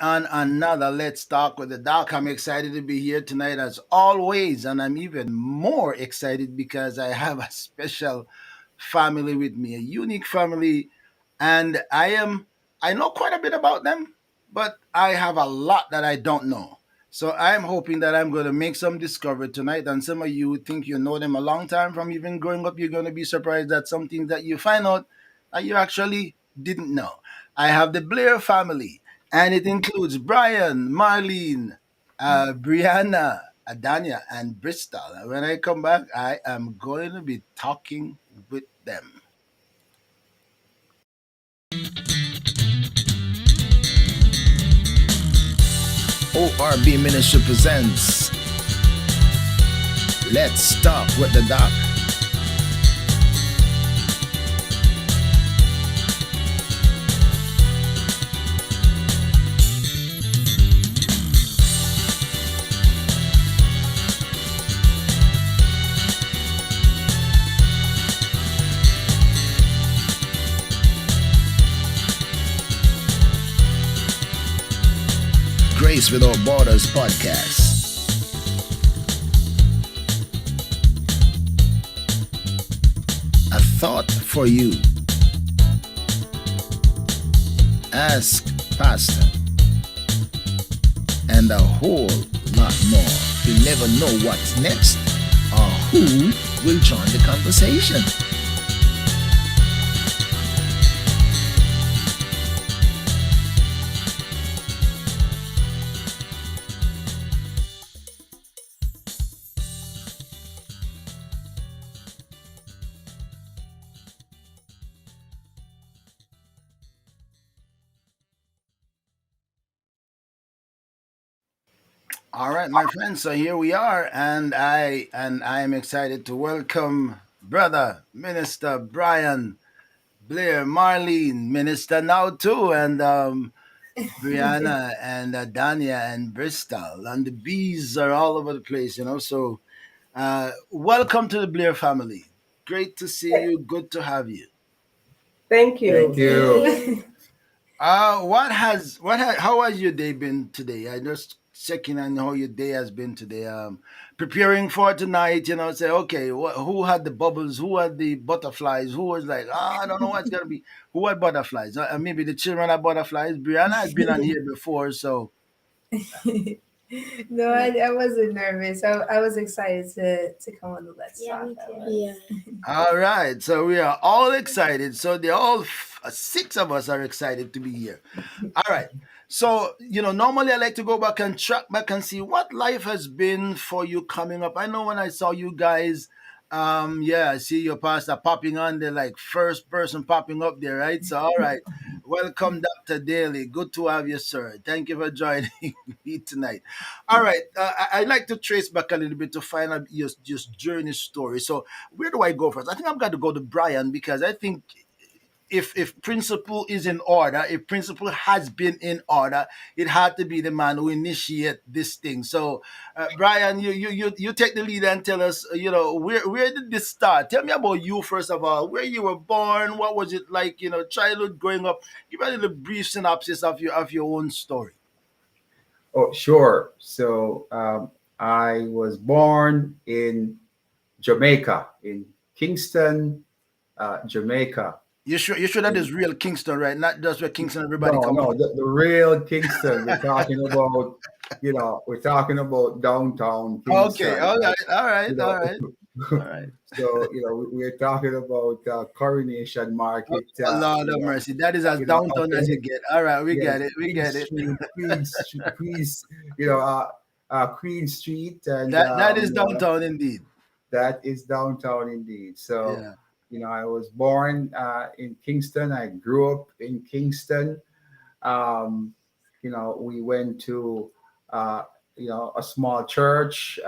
on another Let's Talk with the Doc. I'm excited to be here tonight as always, and I'm even more excited because I have a special family with me, a unique family, and I know quite a bit about them, but I have a lot that I don't know. So I'm hoping that I'm going to make some discovery tonight, and some of you think you know them a long time from even growing up. You're going to be surprised at something that you find out that you actually didn't know. I have the Blair family, and it includes Brian, Marlene, Briana, Adanya, and Bristol. And when I come back, I am going to be talking with them. ORB Ministry presents Let's Talk with the Doc. Grace Without Borders podcast. A thought for you. Ask Pastor. And a whole lot more. You never know what's next or who will join the conversation. All right, my friends. So here we are, and I am excited to welcome brother Minister Brian, Blair, Marlene, Minister now too, and Briana and Adanya and Bristol, and the bees are all over the place, you know. So welcome to the Blair family. Great to see you. Good to have you. Thank Thank you. you. How has your day been today? I just checking on how your day has been today. Preparing for tonight, you know, say, okay, who had the bubbles? Who had the butterflies? Who was like, I don't know what's gonna be. Who had butterflies? Maybe the children had butterflies. Brianna has been on here before, so No, I wasn't nervous. I was excited to come on the Let's Yeah, Talk. me I too. was. all right. So we are all excited. So they all six of us are excited to be here. All right. So, you know, normally I like to go back and track back and see what life has been for you coming up. I know when I saw you guys, yeah, I see your pastor popping on there, like first person popping up there, right? So, all right. Welcome, Dr. Daly. Good to have you, sir. Thank you for joining me tonight. All right. I'd like to trace back a little bit to find out your just journey story. So, where do I go first? I think I've got to go to Brian because I think if principle is in order, if principle has been in order, it had to be the man who initiate this thing. So, Brian, you take the lead and tell us, you know, where did this start? Tell me about you first of all, where you were born, what was it like, you know, childhood growing up. Give a little brief synopsis of your own story. Oh, sure. So I was born in Jamaica, in Kingston, Jamaica. You sure that is real Kingston, right? Not just where Kingston everybody No, come no, from. the real Kingston. We're talking about, we're talking about downtown Okay, Kingston. all right, all You right, all know, right, all right. so we're talking about Coronation Market. Oh, Lord of mercy. That is as Up downtown as you get. All right, we yes, get it. We Queen get it. Street, Queens, you know, Queen Street, and That is downtown indeed. that is downtown indeed. So, Yeah. I was born in Kingston. I grew up in Kingston. Um, we went to, uh, a small church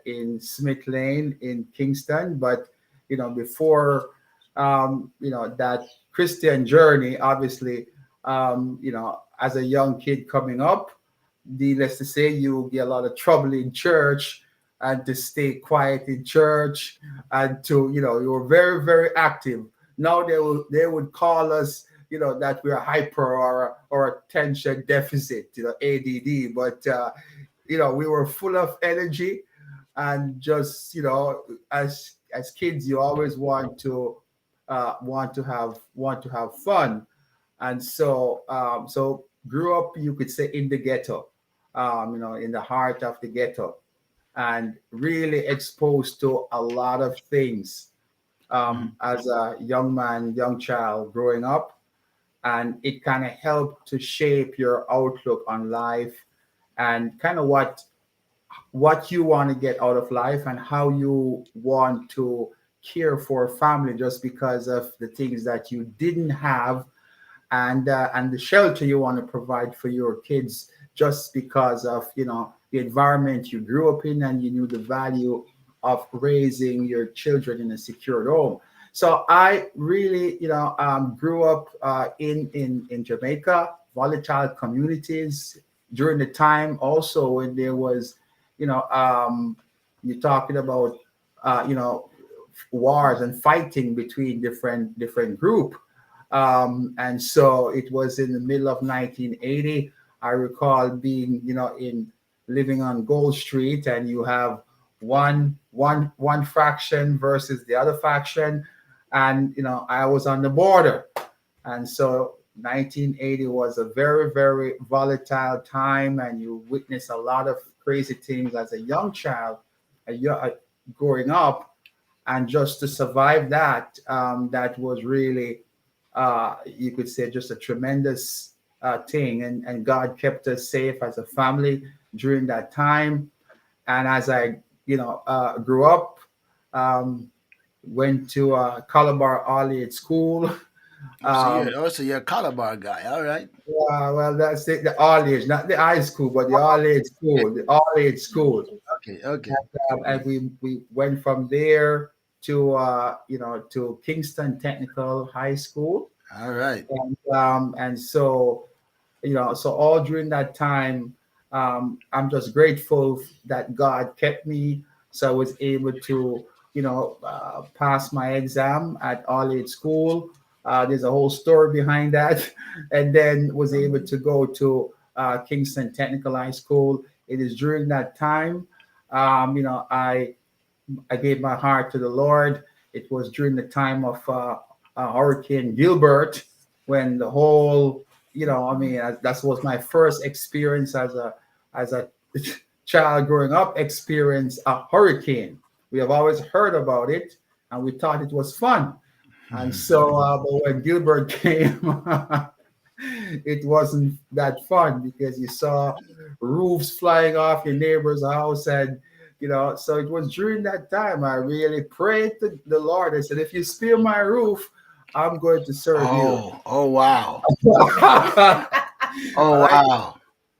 in Smith Lane in Kingston. But, before, that Christian journey, obviously, as a young kid coming up, needless to say, you get a lot of trouble in church and to stay quiet in church and to, you were very, very active. Now they would call us, that we're hyper or attention deficit, ADD, but we were full of energy, and just as kids, you always want to have fun. And so grew up, you could say, in the ghetto, in the heart of the ghetto, and really exposed to a lot of things Mhm. as a young man, young child growing up. And it kind of helped to shape your outlook on life, and kind of what you want to get out of life, and how you want to care for family, just because of the things that you didn't have, and the shelter you want to provide for your kids, just because of the environment you grew up in, and you knew the value of raising your children in a secured home. So I really grew up in Jamaica, volatile communities, during the time also when there was, you're talking about wars and fighting between different group. And so it was in the middle of 1980. I recall being, in living on Gold Street, and you have one faction versus the other faction, and I was on the border. And so 1980 was a very, very volatile time, and you witness a lot of crazy things as a young child, growing up. And just to survive that, that was really, you could say, just a tremendous thing. And God kept us safe as a family during that time. And as I, grew up, um, went to Calabar All School. So Um, you're a Calabar guy, all right? well, that's it, the all age, not the high school, but the all age school, the all age school. Okay, okay. And we went from there to Kingston Technical High School, All right. and so all during that time, I'm just grateful that God kept me, so I was able to pass my exam at all age school. There's a whole story behind that, and then was able to go to Kingston Technical High School. It is during that time, I gave my heart to the Lord. It was during the time of Hurricane Gilbert, when the whole, that was my first experience as a child growing up. Experience a hurricane. We have always heard about it, and we thought it was fun. And so, but when Gilbert came, it wasn't that fun, because you saw roofs flying off your neighbor's house, and so it was during that time I really prayed to the Lord. I said, if you spare my roof, I'm going to serve you. Oh, wow. but Oh, I wow.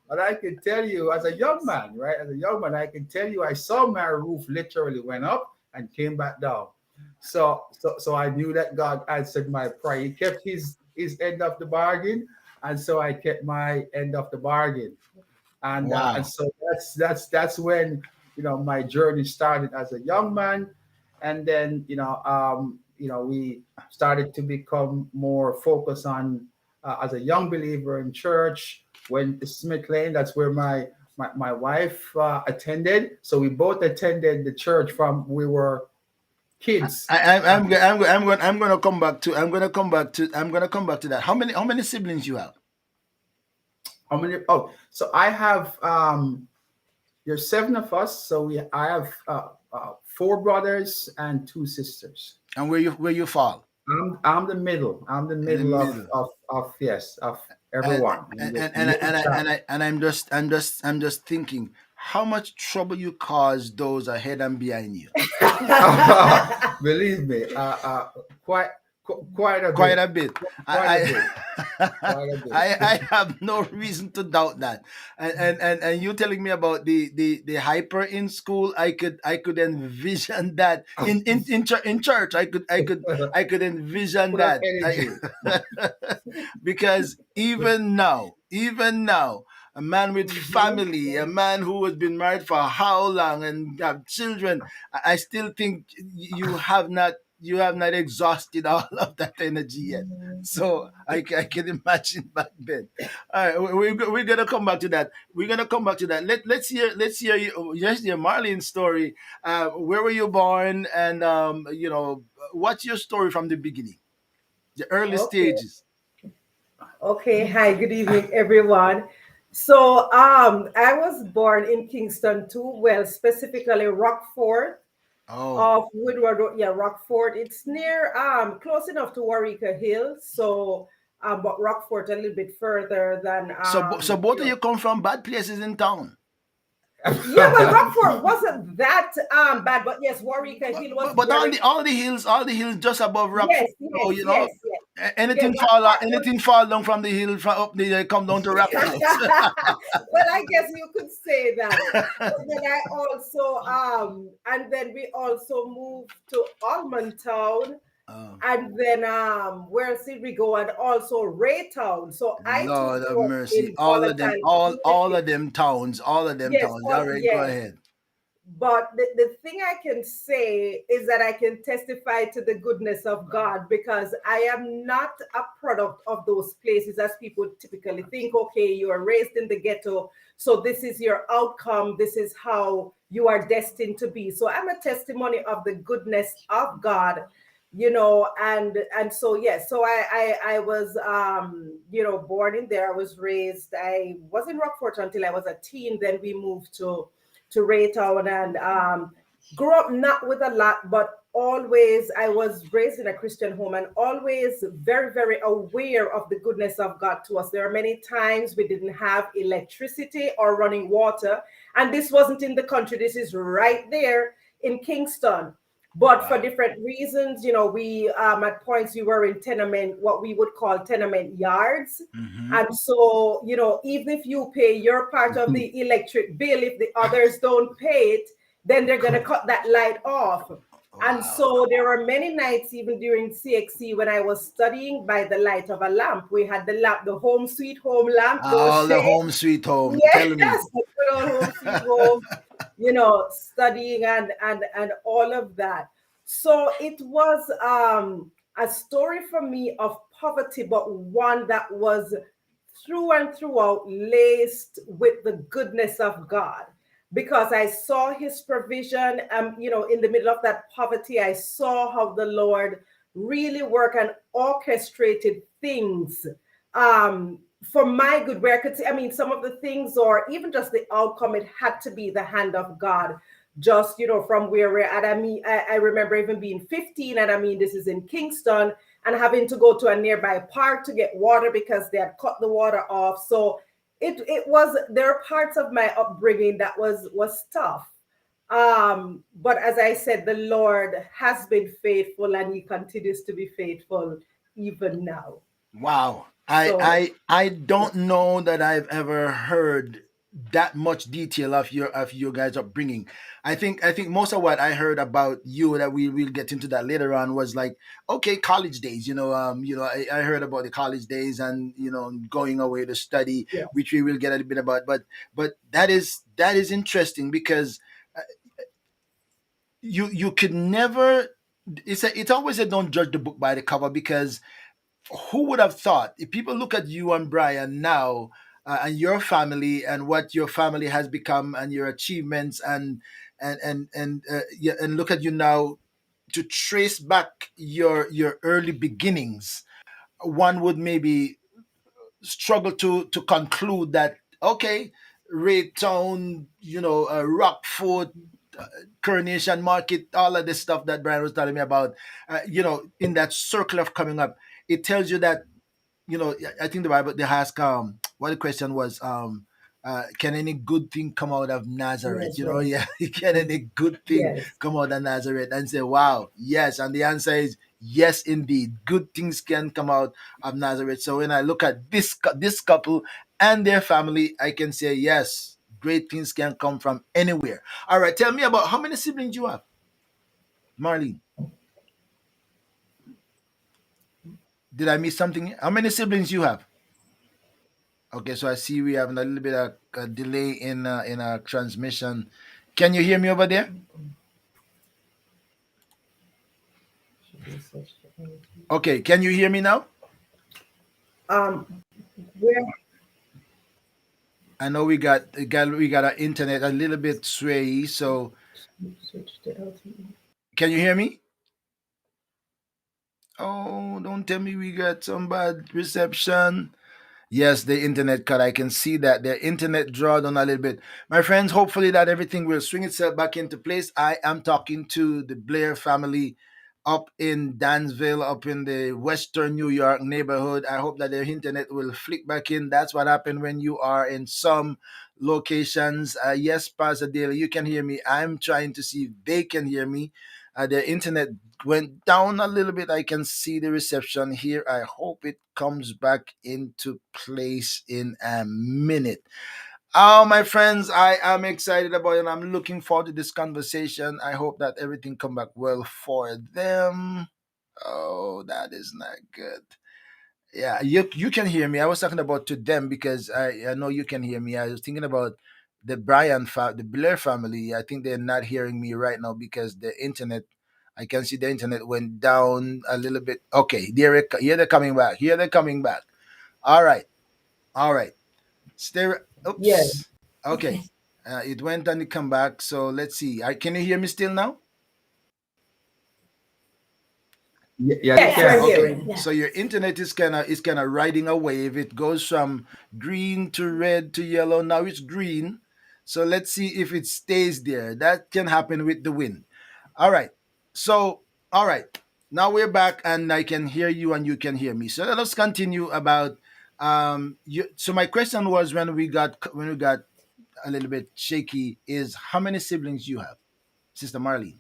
but I can tell you, as a young man, right? As a young man, I can tell you, I saw my roof literally went up and came back down. So I knew that God answered my prayer. He kept his end of the bargain, and so I kept my end of the bargain. And Wow. so that's when my journey started as a young man. And then we started to become more focused on, as a young believer in church, went to Smith Lane. That's where my wife attended, so we both attended the church from we were kids. I'm gonna come back to I'm gonna come back to that. How many siblings you have? How many? Oh, so I have there's seven of us. So I have four brothers and two sisters. And where you fall? I'm the middle. I'm the In the middle middle. of yes, of And everyone. I'm and the and and, I- middle and, I, child. and, I, and I'm just thinking how much trouble you cause those ahead and behind you. Believe me, quite quite a Quite bit, a bit. quite a I bit, I quite a bit. I have no reason to doubt that. And you telling me about the hyper in school, I could envision that in church. I could envision Full of that. energy. Because even now, a man with family, a man who has been married for how long and have children, I still think you have not. you have not exhausted all of that energy yet. So I can imagine back then. All right, we're gonna come back to that. We're gonna come back to that. Let's hear you. Yes, your Marlene's story. Where were you born, and what's your story from the beginning, the early Okay. stages? Okay. Hi. Good evening, everyone. So, I was born in Kingston too. Well, specifically Rockford Oh, of Woodward Road. Yeah, Rockford. It's near, close enough to Warwick Hill. So, but Rockford a little bit further than, so both of you come from bad places in town. Yeah, well, Rockford wasn't that bad, but yes, Warwick Hill was But very. all the hills just above Rockford. Yes, So yes, yes, yes. Yeah, anything that fall out, part was. anything fall down from the hill from up there, they come down to Rockford. Well, I guess you could say that. But then I also and then we also moved to Almond Town, Oh, and then where else did we go? And also Raytown. So I too Lord of grew up mercy, in volatile all communities. of them towns, all of them Yes, towns. all All right, go yes. ahead. But the thing I can say is that I can testify to the goodness of God, because I am not a product of those places as people typically think. Okay, you are raised in the ghetto, so this is your outcome, this is how you are destined to be. So I'm a testimony of the goodness of God, and so yes, so I was born in there. I was raised, I was in Rockford until I was a teen. Then we moved to Raytown, and grew up not with a lot, but always I was raised in a Christian home, and always very, very aware of the goodness of God to us. There are many times we didn't have electricity or running water, and this wasn't in the country. This is right there in Kingston. But for Wow. different reasons, we at points we were in tenement, what we would call tenement yards. Mm-hmm. And so, even if you pay your part of the electric bill, if the others don't pay it, then they're going to cut that light off. And Wow. so there were many nights, even during CXC, when I was studying by the light of a lamp. We had the lamp, the home sweet home lamp, those All the shades. home sweet home. Tell me. Yes, the good old home sweet home, studying and all of that. So it was a story for me of poverty, but one that was through and throughout laced with the goodness of God, because I saw his provision. In the middle of that poverty, I saw how the Lord really worked and orchestrated things for my good, where I could see, some of the things, or even just the outcome, it had to be the hand of God. Just, from where we're at. I remember even being 15, and this is in Kingston, and having to go to a nearby park to get water because they had cut the water off. So it was, there are parts of my upbringing that was tough. But as I said, the Lord has been faithful, and he continues to be faithful even now. Wow. So I don't know that I've ever heard that much detail of your guys' upbringing. I think most of what I heard about you, that we will get into that later on, was like, okay, college days. I heard about the college days, and going away to study, yeah, which we will get a little bit about. But that is interesting, because you could never. It's always a don't judge the book by the cover, because who would have thought, if people look at you and Brian now, and your family, and what your family has become, and your achievements, and look at you now, to trace back your early beginnings, one would maybe struggle to conclude that, okay, Raytown, Rockford, uh, Coronation Market, all of this stuff that Brian was telling me about, in that circle of coming up, it tells you that, I think the Bible, they ask, what the question was, can any good thing come out of Nazareth? that's right. Yeah, can any good thing Yes. come out of Nazareth? And say, wow, yes. And the answer is yes, indeed. Good things can come out of Nazareth. So when I look at this couple and their family, I can say yes, great things can come from anywhere. All right, tell me about how many siblings you have, Marlene. Did I miss something? How many siblings you have? Okay, so I see we have a little bit of a delay in our transmission. Can you hear me over there? Okay, can you hear me now? Um, where I know we got our internet a little bit sway, so can you hear me? Oh, don't tell me we got some bad reception. Yes, the internet cut. I can see that the internet drawed on a little bit. My friends, hopefully that everything will swing itself back into place. I am talking to the Blair family up in Dansville, up in the Western New York neighborhood. I hope that their internet will flick back in. That's what happened when you are in some locations. Yes, Pastor Daly, you can hear me. I'm trying to see if they can hear me. The internet went down a little bit. I can see the reception here. I hope it comes back into place in a minute. Oh, my friends, I am excited about it. And I'm looking forward to this conversation. I hope that everything come back well for them. Oh, that is not good. Yeah, you can hear me. I was talking about to them because I know you can hear me. I was thinking about the Blair family. I think they're not hearing me right now because the internet. I can see the internet went down a little bit. Okay, here they're coming back. Here they're coming back. All right, all right. Stay. yeah, Oops. Okay, it went and it come back. So let's see. Can you hear me still now? Yeah, we yes, Yeah, we're can. okay. hearing. So your internet is kind of riding a wave. It goes from green to red to yellow. Now it's green. So let's see if it stays there. That can happen with the wind. All right. So all right. Now we're back and I can hear you and you can hear me. So let us continue about you so my question was when we got a little bit shaky is how many siblings you have, Sister Marlene?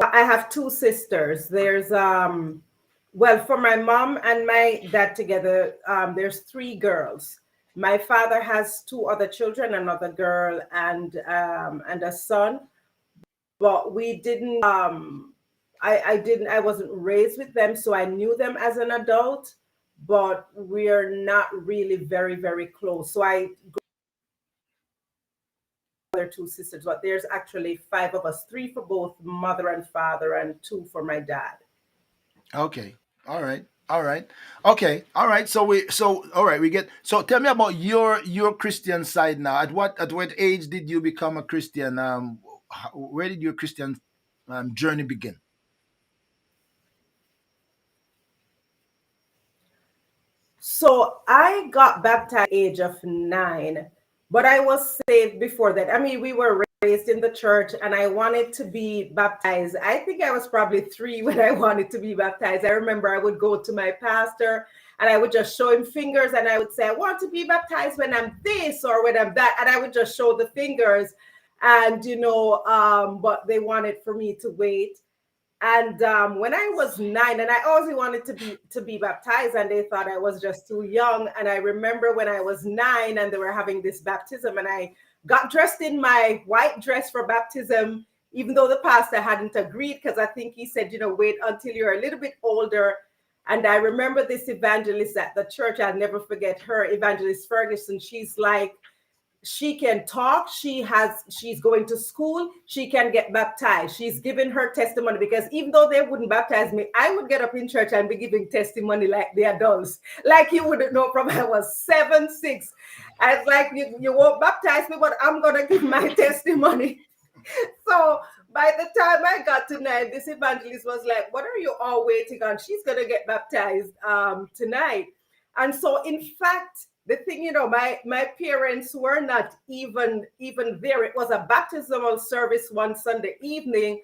I have two sisters. There's well, for my mom and my dad together, there's three girls. My father has two other children, another girl and a son. But we didn't I wasn't raised with them, so I knew them as an adult, but we're not really very, very close. So I other two sisters, but there's actually five of us, three for both mother and father, and two for my dad. Okay. All right. All right. Okay. All right. All right, we get so tell me about your Christian side now. At what age did you become a Christian? Where did your Christian journey begin? So I got baptized at the age of 9, but I was saved before that. I mean, we were raised in the church and I wanted to be baptized. I think I was probably 3 when I wanted to be baptized. I remember I would go to my pastor and I would just show him fingers and I would say, I want to be baptized when I'm this or when I'm that. And I would just show the fingers. And, but they wanted for me to wait. And when I was 9, and I always wanted to be baptized, and they thought I was just too young. And I remember when I was 9, and they were having this baptism, and I got dressed in my white dress for baptism, even though the pastor hadn't agreed, because I think he said, wait until you're a little bit older. And I remember this evangelist at the church. I'll never forget her, Evangelist Ferguson. She's like, she can talk, she's going to school, she can get baptized. She's giving her testimony, because even though they wouldn't baptize me, I would get up in church and be giving testimony like the adults, like you wouldn't know from I was 7 6. I was like, you won't baptize me, but I'm gonna give my testimony. So by the time I got to 9, this evangelist was like, what are you all waiting on? She's gonna get baptized tonight. And so in fact, the thing, my parents were not even there. It was a baptismal service one Sunday evening.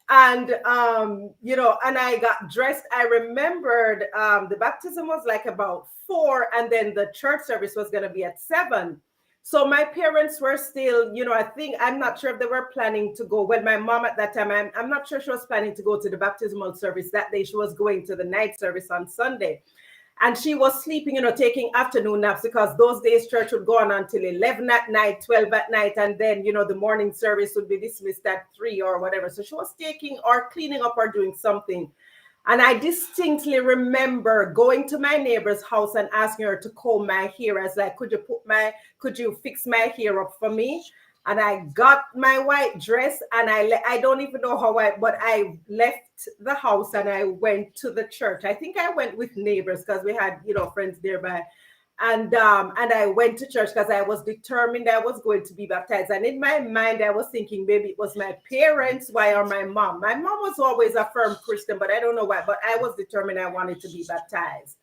And and I got dressed. I remembered the baptism was like about 4, and then the church service was going to be at 7. So my parents were still, I think, I'm not sure if they were planning to go. Well, my mom at that time, I'm not sure she was planning to go to the baptismal service that day. She was going to the night service on Sunday. And she was sleeping, taking afternoon naps, because those days church would go on until 11 at night, 12 at night. And then, the morning service would be dismissed at 3 or whatever. So she was taking or cleaning up or doing something. And I distinctly remember going to my neighbor's house and asking her to comb my hair. I was like, could you fix my hair up for me? and I got my white dress, and I don't even know how but I left the house and I went to the church. I think I went with neighbors because we had, friends nearby. And I went to church because I was determined I was going to be baptized. And in my mind, I was thinking maybe it was my parents, why, or my mom. My mom was always a firm Christian, but I don't know why. But I was determined I wanted to be baptized.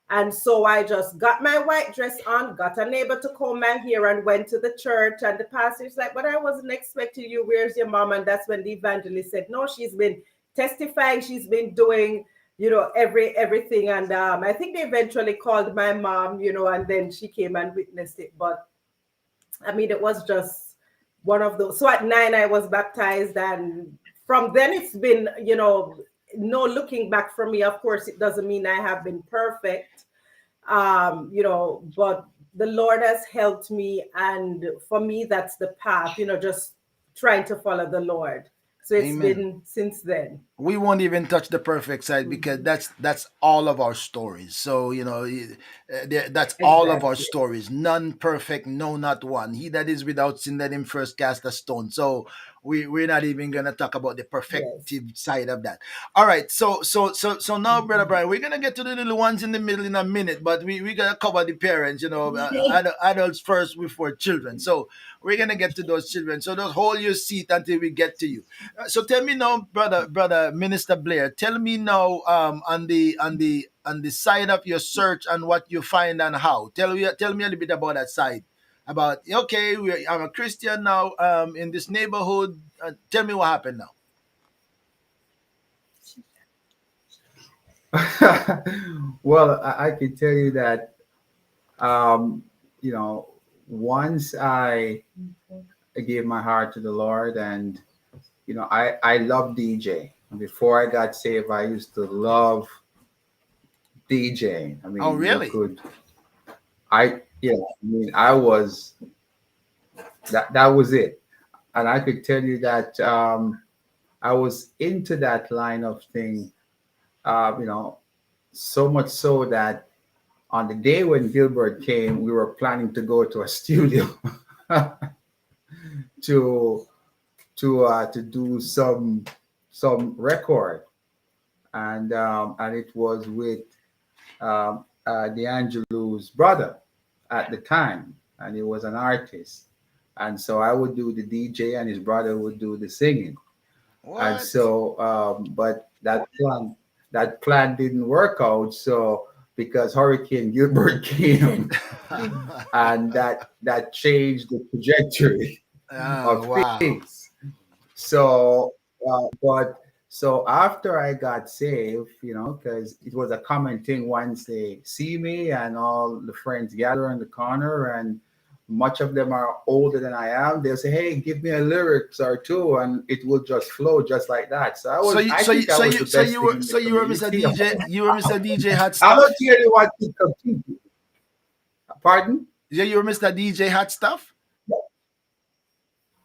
And so I just got my white dress on, got a neighbor to comb my hair, and went to the church. And the pastor's like, "But I wasn't expecting you. Where's your mom?" And that's when the evangelist said, "No, she's been testifying. She's been doing, everything." And I think they eventually called my mom, and then she came and witnessed it. But I mean, it was just one of those. So at 9, I was baptized. And from then, it's been, no looking back for me. Of course, it doesn't mean I have been perfect, but the Lord has helped me. And for me, that's the path, just trying to follow the Lord. So it's Amen. been since then. We won't even touch the perfect side because Mhm. that's all of our stories. So that's all of our Exactly. stories. None perfect, no, not one. He that is without sin, let him first cast a stone. So we're not even gonna talk about the Yes. perfective side of that. All right. So now, brother Brian, we're gonna get to the little ones in the middle in a minute, but we gotta cover the parents. Adults first before children. So we're gonna get to those children. So just hold your seat until we get to you. So tell me now, brother Minister Blair. Tell me now, on the side of your search and what you find and how. Tell me a little bit about that side. About okay, I'm a Christian now. In this neighborhood. Tell me what happened now. Well, I can tell you that, um, you know, once I gave my heart to the Lord, and I love DJ. Before I got saved, I used to love DJ. I Oh, mean, really? I was that was it. And I could tell you that, I was into that line of thing, uh, you know, so much so that on the day when Gilbert came, we were planning to go to a studio to to do some record, and it was with, D'Angelo's brother at the time, and he was an artist, and so I would do the DJ, and his brother would do the singing. And What? so, but that plan didn't work out. So because Hurricane Gilbert came, and that changed the trajectory Oh, of wow. things. So, but so after I got saved, because it was a common thing once they see me and all the friends gather in the corner, and much of them are older than I am, they'll say, "Hey, give me a lyrics or two," and it will just flow just like that. So So you I so you think I so was you the so best you thing were in the so you were Mr. community. DJ. You were Mr. DJ Hot I'm not Stuff. the only one to compete. Pardon? Yeah, you were Mr. DJ Hot Stuff.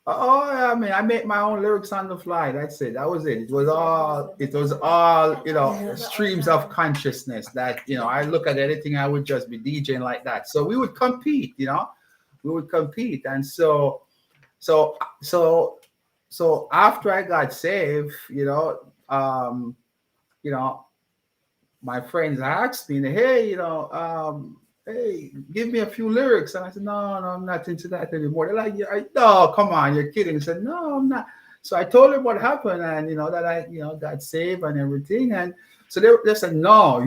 Oh, I mean, I make my own lyrics on the fly. That's it. That was it. It was all, streams of consciousness that, I look at anything, I would just be DJing like that. So we would compete, we would compete. And so, so, so after I got saved, you know, my friends asked me, "Hey, hey, give me a few lyrics." And I said, "No, no, I'm not into that anymore." They're like, "Yeah, no, come on, you're kidding." I said, "No, I'm not." So I told them what happened, and that I, got saved and everything. And so they said, "No,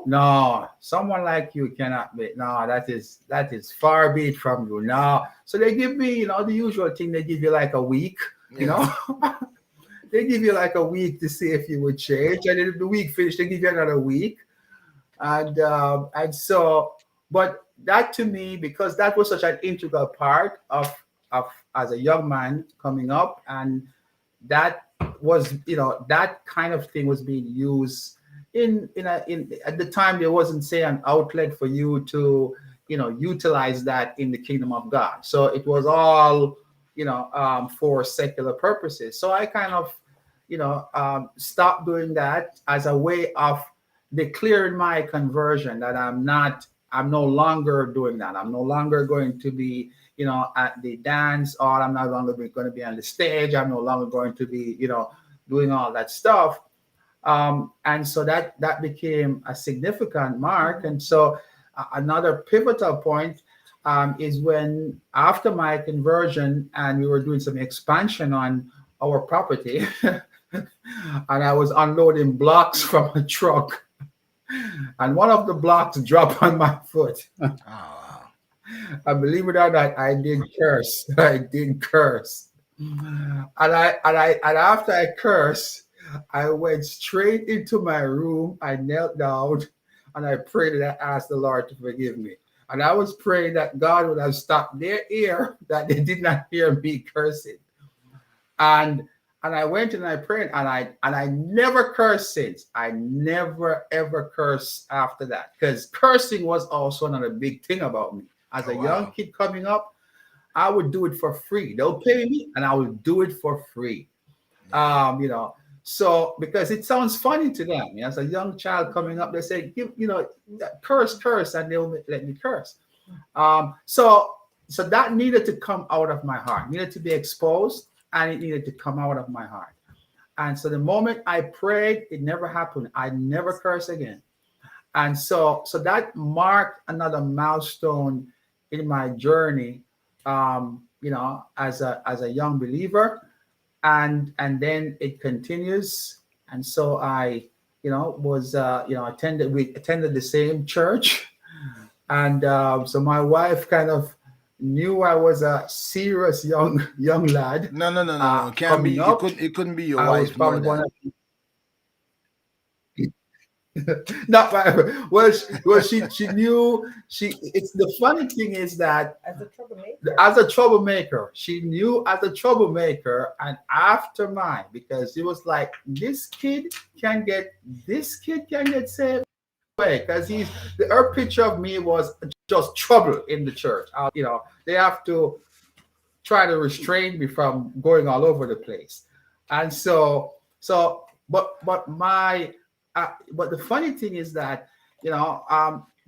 no, someone like you cannot be. No, that is far be it from you. No." So they give me, the usual thing. They give you like a week, you Yeah. know. They give you like a week to see if you would change, and then if the week finished, they give you another week. And so, but that to me, because that was such an integral part of as a young man coming up, and that was, that kind of thing was being used in at the time. There wasn't, say, an outlet for you to, utilize that in the kingdom of God. So it was all, for secular purposes. So I kind of, stopped doing that as a way of declaring my conversion, that I'm not I'm no longer doing that. I'm no longer going to be, at the dance, or I'm no longer going to be on the stage. I'm no longer going to be, doing all that stuff. And so that became a significant mark. And so another pivotal point is when after my conversion and we were doing some expansion on our property, and I was unloading blocks from a truck, and one of the blocks dropped on my foot. Oh, wow. And believe it or not, I did curse. I did curse. And after I cursed, I went straight into my room. I knelt down and I prayed and I asked the Lord to forgive me. And I was praying that God would have stopped their ear, that they did not hear me cursing. And I went and I prayed, and I never cursed since. I never ever cursed after that, because cursing was also another big thing about me. As a young kid coming up, I would do it for free. They'll pay me, and I would do it for free. So because it sounds funny to them. As a young child coming up, they say, curse, and they'll let me curse. So that needed to come out of my heart, needed to be exposed, and it needed to come out of my heart. And so the moment I prayed, it never happened. I never cursed again. And so that marked another milestone in my journey, as a young believer. And then it continues. And so I, was, attended the same church. And so my wife kind of knew I was a serious young lad. No. It can't Coming be. up, It couldn't be your I was wife more probably one than. of no, she knew. It's the funny thing is that As a troublemaker. as a troublemaker, she knew as a troublemaker, and after mine, because it was like this kid can get saved away, because her picture of me was just trouble in the church. They have to try to restrain me from going all over the place. And but my but the funny thing is that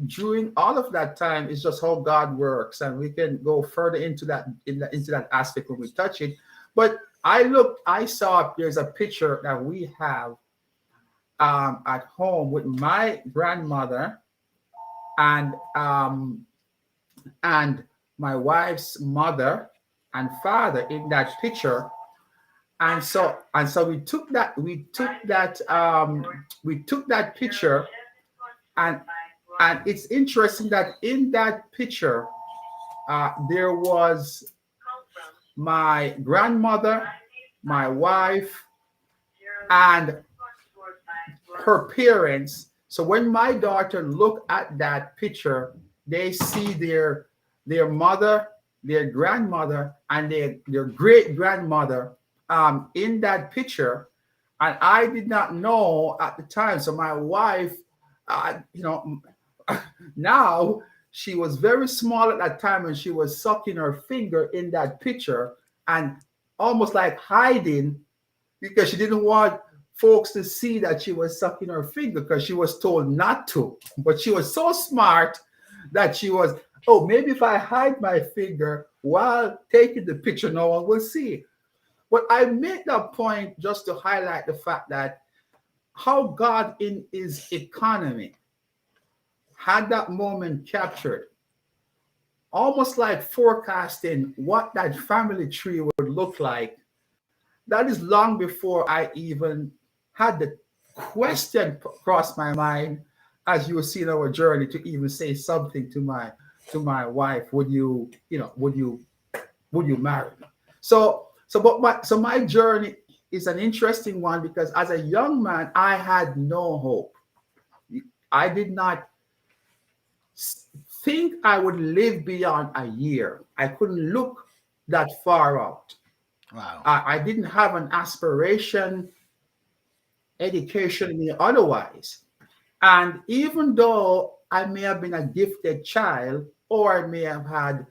during all of that time, it's just how God works, and we can go further into that into that aspect when we touch it. But I saw there's a picture that we have at home with my grandmother and my wife's mother and father in that picture. And so we took that picture, and it's interesting that in that picture there was my grandmother, my wife, and her parents. So when my daughter look at that picture, they see their mother, their grandmother, and their great grandmother in that picture. And I did not know at the time. So my wife, now she was very small at that time, and she was sucking her finger in that picture and almost like hiding, because she didn't want folks to see that she was sucking her finger, because she was told not to. But she was so smart that she was, oh, maybe if I hide my finger while taking the picture, no one will see it. But I make that point just to highlight the fact that how God in his economy had that moment captured, almost like forecasting what that family tree would look like. That is long before I even had the question cross my mind, as you will see in our journey, to even say something to my wife. Would you marry me? So my journey is an interesting one, because as a young man, I had no hope. I did not think I would live beyond a year. I couldn't look that far out. Wow. I didn't have an aspiration, education, or otherwise. And even though I may have been a gifted child, or I may have had,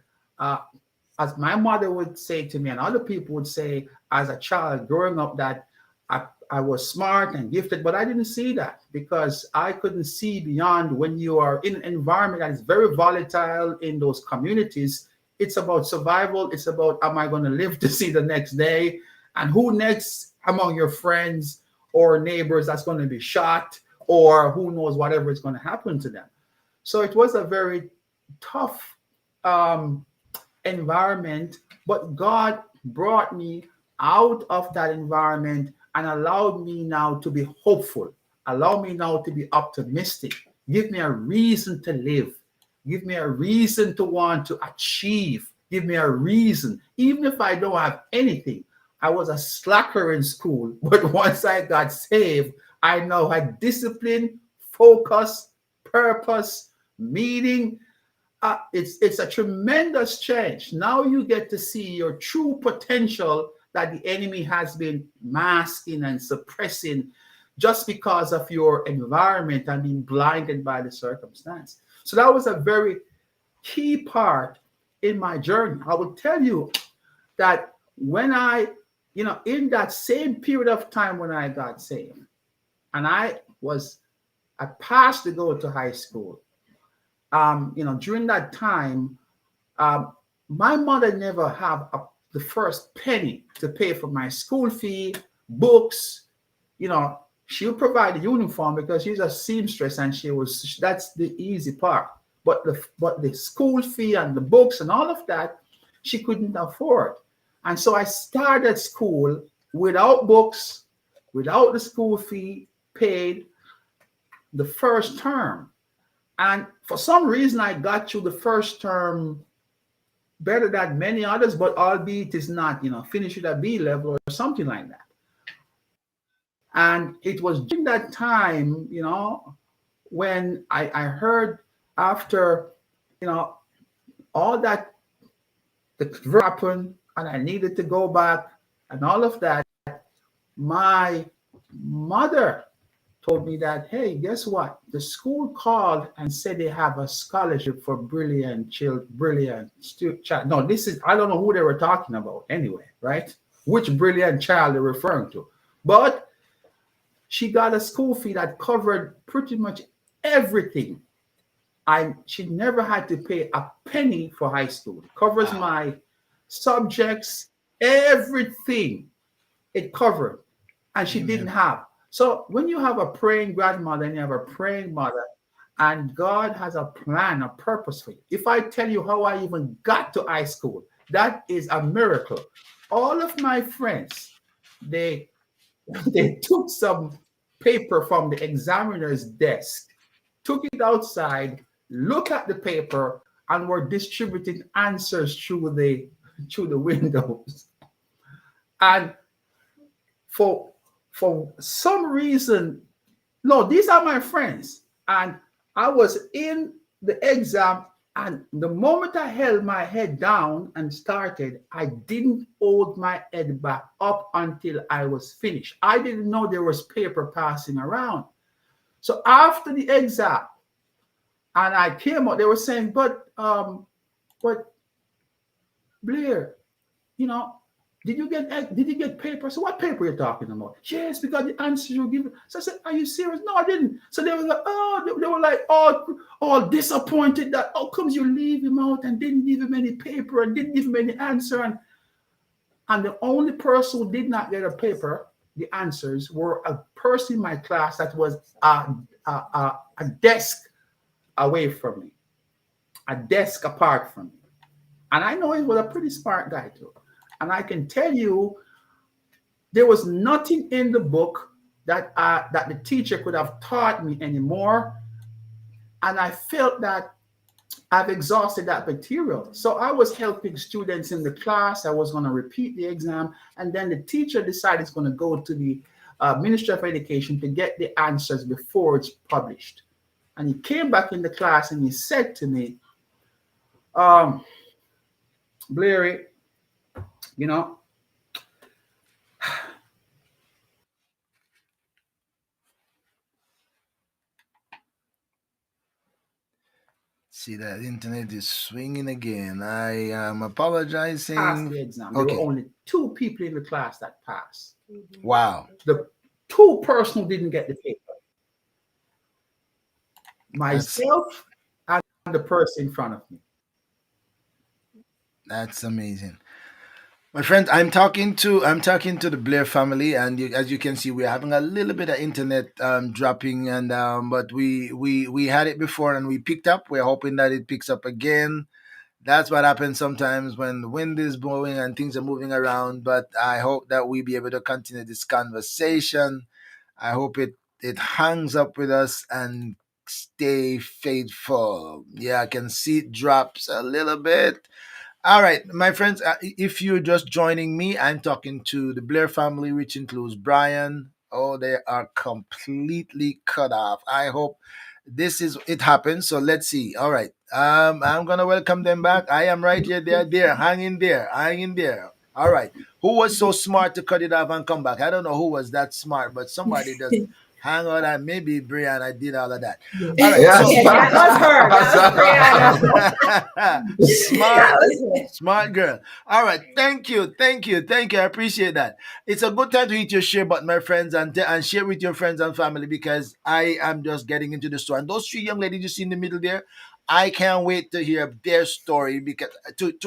as my mother would say to me, and other people would say as a child growing up, that I was smart and gifted, but I didn't see that because I couldn't see beyond. When you are in an environment that is very volatile in those communities. It's about survival. It's about, am I going to live to see the next day? And who next among your friends or neighbors that's going to be shot, or who knows whatever is going to happen to them. So it was a very tough um, environment, but God brought me out of that environment and allowed me now to be hopeful, allow me now to be optimistic, give me a reason to live, give me a reason to want to achieve, give me a reason, even if I don't have anything. I was a slacker in school, but once I got saved, I now had discipline, focus, purpose, meaning. It's a tremendous change. Now you get to see your true potential that the enemy has been masking and suppressing just because of your environment and being blinded by the circumstance. So that was a very key part in my journey. I will tell you that when in that same period of time when I got saved, and I passed to go to high school. During that time, um, my mother never had the first penny to pay for my school fee, books. She'll provide the uniform because she's a seamstress, and that's the easy part. But the school fee and the books and all of that, she couldn't afford. And so I started school without books, without the school fee paid the first term. And for some reason, I got through the first term better than many others, but albeit it's not, finish with a B level or something like that. And it was during that time, when I heard after, all that happened and I needed to go back and all of that, my mother told me that, hey, guess what? The school called and said they have a scholarship for brilliant child. No, I don't know who they were talking about anyway, right? Which brilliant child they're referring to. But she got a school fee that covered pretty much everything. She never had to pay a penny for high school. It covers my subjects, everything it covered. And she didn't have. So when you have a praying grandmother and you have a praying mother, and God has a plan, a purpose for you. If I tell you how I even got to high school, that is a miracle. All of my friends, they took some paper from the examiner's desk, took it outside, looked at the paper, and were distributing answers through the windows. And for some reason, no, these are my friends. And I was in the exam, and the moment I held my head down and started, I didn't hold my head back up until I was finished. I didn't know there was paper passing around. So after the exam, and I came out, they were saying, but Blair, did you get paper? So what paper are you talking about? Yes, because the answer you give. So I said, are you serious? No, I didn't. So they were like, they were like all disappointed that how comes you leave him out and didn't give him any paper and didn't give him any answer. And the only person who did not get a paper, the answers, were a person in my class that was a desk away from me, a desk apart from me. And I know he was a pretty smart guy too. And I can tell you, there was nothing in the book that the teacher could have taught me anymore. And I felt that I've exhausted that material. So I was helping students in the class. I was going to repeat the exam. And then the teacher decided he's going to go to the Ministry of Education to get the answers before it's published. And he came back in the class and he said to me, Blair, See, that internet is swinging again. I am passed apologizing. the exam. Okay. There were only 2 people in the class that passed. Wow. two persons who didn't get the paper: That's myself and the person in front of me. that's amazing. My friends, I'm talking to the Blair family, and as you can see, we're having a little bit of internet dropping, and but we had it before and we picked up. We're hoping that it picks up again. That's what happens sometimes when the wind is blowing and things are moving around. But I hope that we be able to continue this conversation. I hope it hangs up with us and stay faithful. Yeah, I can see it drops a little bit. All right, my friends, if you're just joining me, I'm talking to the Blair family, which includes Brian. Oh, they are completely cut off. I hope this is it happens. So let's see. All right. I'm gonna welcome them back. I am right here. They're there. Hang in there. Hang in there. All right. Who was so smart to cut it off and come back? I don't know who was that smart, but somebody just hang on and maybe Brianna did all of that. All right. Yes. So Yeah, that was her. That was Briana. smart That was it. smart girl. All right, thank you, I appreciate that. It's a good time to hit your share button, my friends, and share with your friends and family, because I am just getting into the story, and those three young ladies you see in the middle there, I can't wait to hear their story, because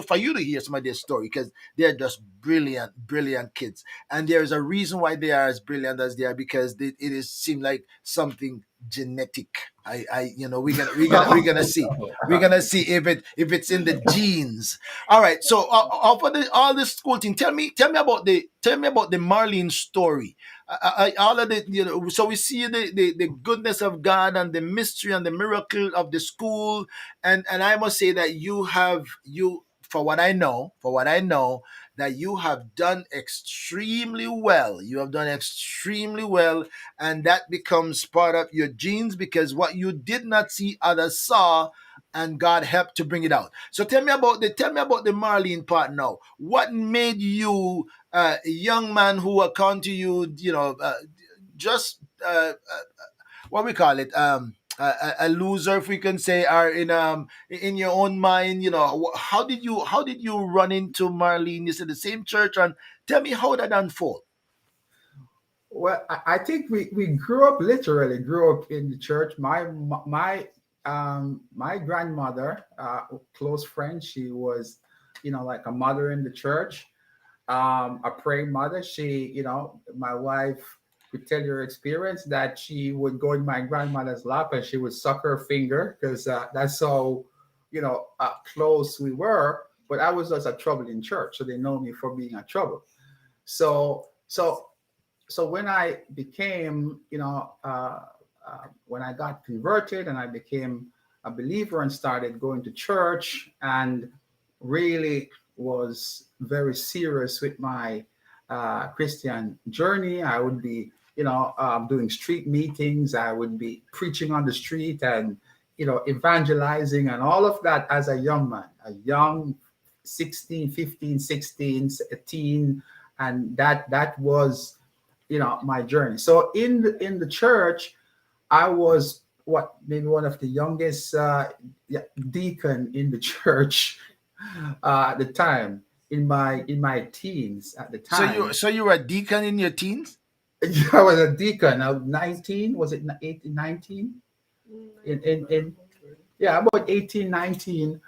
for you to hear some of their story, because they're just brilliant kids, and there is a reason why they are as brilliant as they are, because it is seem like something genetic. We're gonna see if it's in the genes. All right. So for all this school thing, tell me about the Marlene story. All of the so we see the goodness of God and the mystery and the miracle of the school, and I must say that you for what I know that you have done extremely well. You have done extremely well, and that becomes part of your genes, because what you did not see, others saw, and God helped to bring it out. So tell me about the Marlene part now. What made you, a young man who account to you, just what we call it, a loser, if we can say, are in your own mind. How did you run into Marlene? Is it the same church? And tell me how that unfold. Well, I think we grew up in the church. My grandmother, close friend, she was, like a mother in the church, a praying mother. She, my wife could tell your experience that she would go in my grandmother's lap and she would suck her finger, because that's how, close we were. But I was just a trouble in church, so they know me for being a trouble. So, so so when I became, when I got converted and I became a believer and started going to church and really was very serious with my Christian journey, I would be, doing street meetings. I would be preaching on the street and, evangelizing and all of that as a young man, a young 16, 15, 16, 17. And that was, my journey. So in the church, I was what, maybe one of the youngest yeah, deacon in the church at the time, in my teens at the So you time. so you were a deacon in your teens? I was a deacon. I was 19. Was it 18, 19? In Yeah, about 18, 19,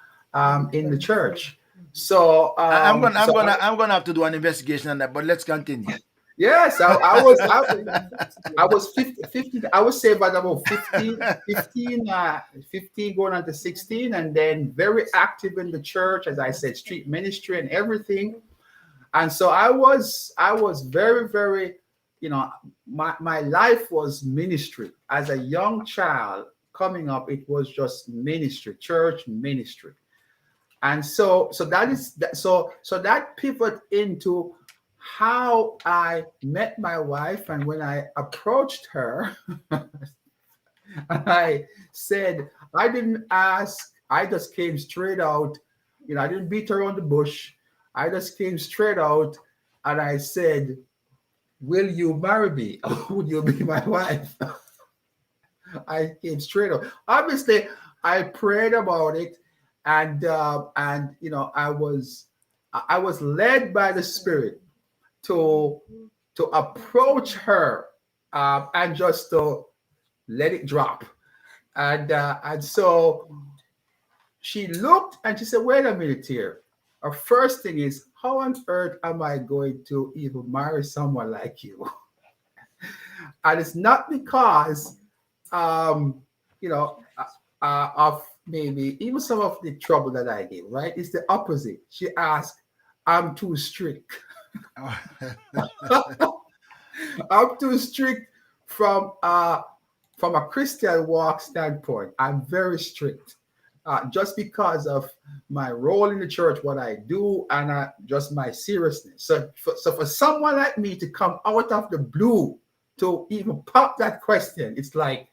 in the church. So I'm gonna I'm so gonna I'm gonna have to do an investigation on that, but let's continue. yes, I was 50, 50, I would say about 15, 15, 15 going on to 16, and then very active in the church, as I said, street ministry and everything. And so I was very, very, my life was ministry. As a young child coming up, it was just ministry, church ministry. And so that is that so that pivot into how I met my wife. And when I approached her, I said, I didn't ask, I just came straight out. I didn't beat around the bush. I just came straight out and I said, will you marry me? Would you be my wife? I came straight out. Obviously, I prayed about it, and I was led by the Spirit to to approach her and just to let it drop. And so she looked and she said, "Wait a minute here. Our first thing is, how on earth am I going to even marry someone like you?" And it's not because, um, you know, of maybe even some of the trouble that I gave, right? It's the opposite. She asked, "I'm too strict." I'm too strict from a Christian walk standpoint. I'm very strict, just because of my role in the church, what I do, and just my seriousness. So for someone like me to come out of the blue to even pop that question, it's like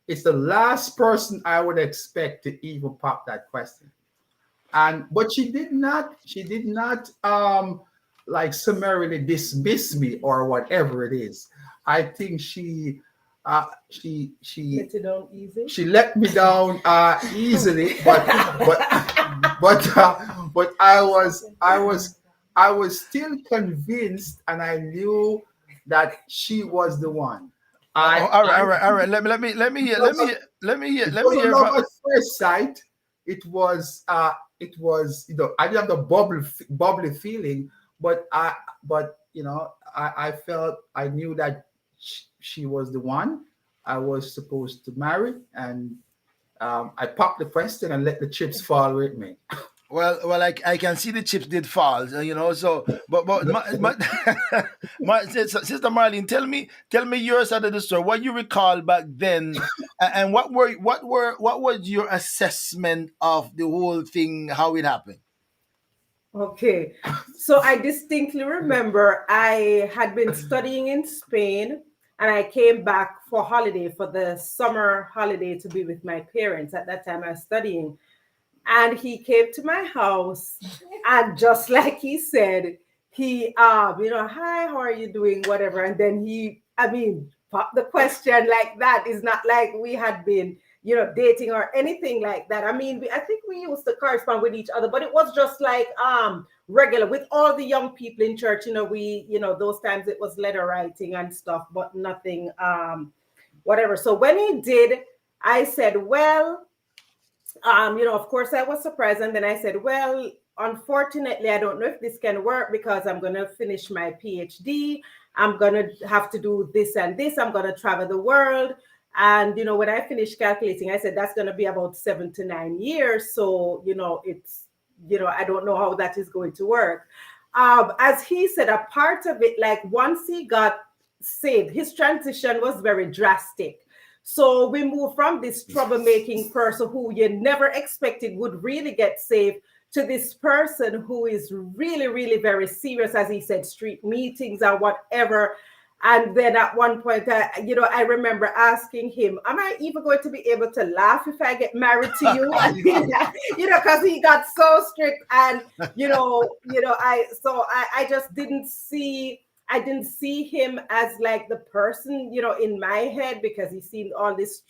it's the last person I would expect to even pop that question. And but she did not like summarily dismiss me or whatever it is. I think she Let it down easy. she let me down easily, but but I was still convinced, and I knew that she was the one. Oh, I all right, I all right, all right. Let me it hear, let me wasn't hear, let me hear, it let me wasn't hear love from. at first sight. It was I didn't have the bubbly feeling, but I felt, I knew that she was the one I was supposed to marry, and I popped the question and let the chips fall with me. Well, I can see the chips did fall, So, but Sister Marlene, tell me your side of the story. What you recall back then, and what was your assessment of the whole thing, how it happened? Okay. So I distinctly remember I had been studying in Spain and I came back for holiday, for the summer holiday, to be with my parents. At that time I was studying. And he came to my house, and just like he said, he hi, how are you doing, whatever. And then he, I mean, pop the question like that. Is not like we had been dating or anything like that. I mean, I think we used to correspond with each other, but it was just like regular with all the young people in church. We those times it was letter writing and stuff, but nothing whatever. So when he did, I said, well, of course I was surprised. And then I said, well, unfortunately, I don't know if this can work because I'm going to finish my PhD. I'm going to have to do this and this. I'm going to travel the world. And, when I finished calculating, I said, that's going to be about 7 to 9 years. So, I don't know how that is going to work. As he said, a part of it, like once he got saved, his transition was very drastic. So we move from this troublemaking person who you never expected would really get saved to this person who is really, really very serious, as he said, street meetings or whatever. And then at one point, I remember asking him, "Am I even going to be able to laugh if I get married to you?" Because he got so strict, and I just didn't see. I didn't see him as like the person, in my head, because he seemed all this,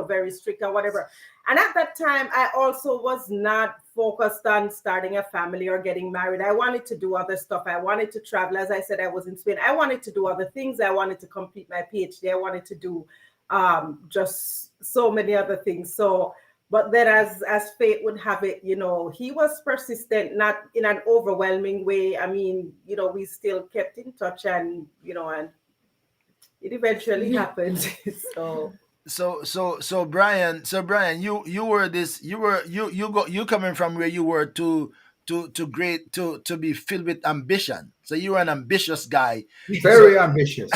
very strict or whatever. And at that time, I also was not focused on starting a family or getting married. I wanted to do other stuff. I wanted to travel. As I said, I was in Spain. I wanted to do other things. I wanted to complete my PhD. I wanted to do just so many other things. So, but then as fate would have it, he was persistent, not in an overwhelming way. I mean, we still kept in touch, and and it eventually happened. So So Brian, you were this, you coming from where you were to great to be filled with ambition. So you were an ambitious guy. So Very ambitious.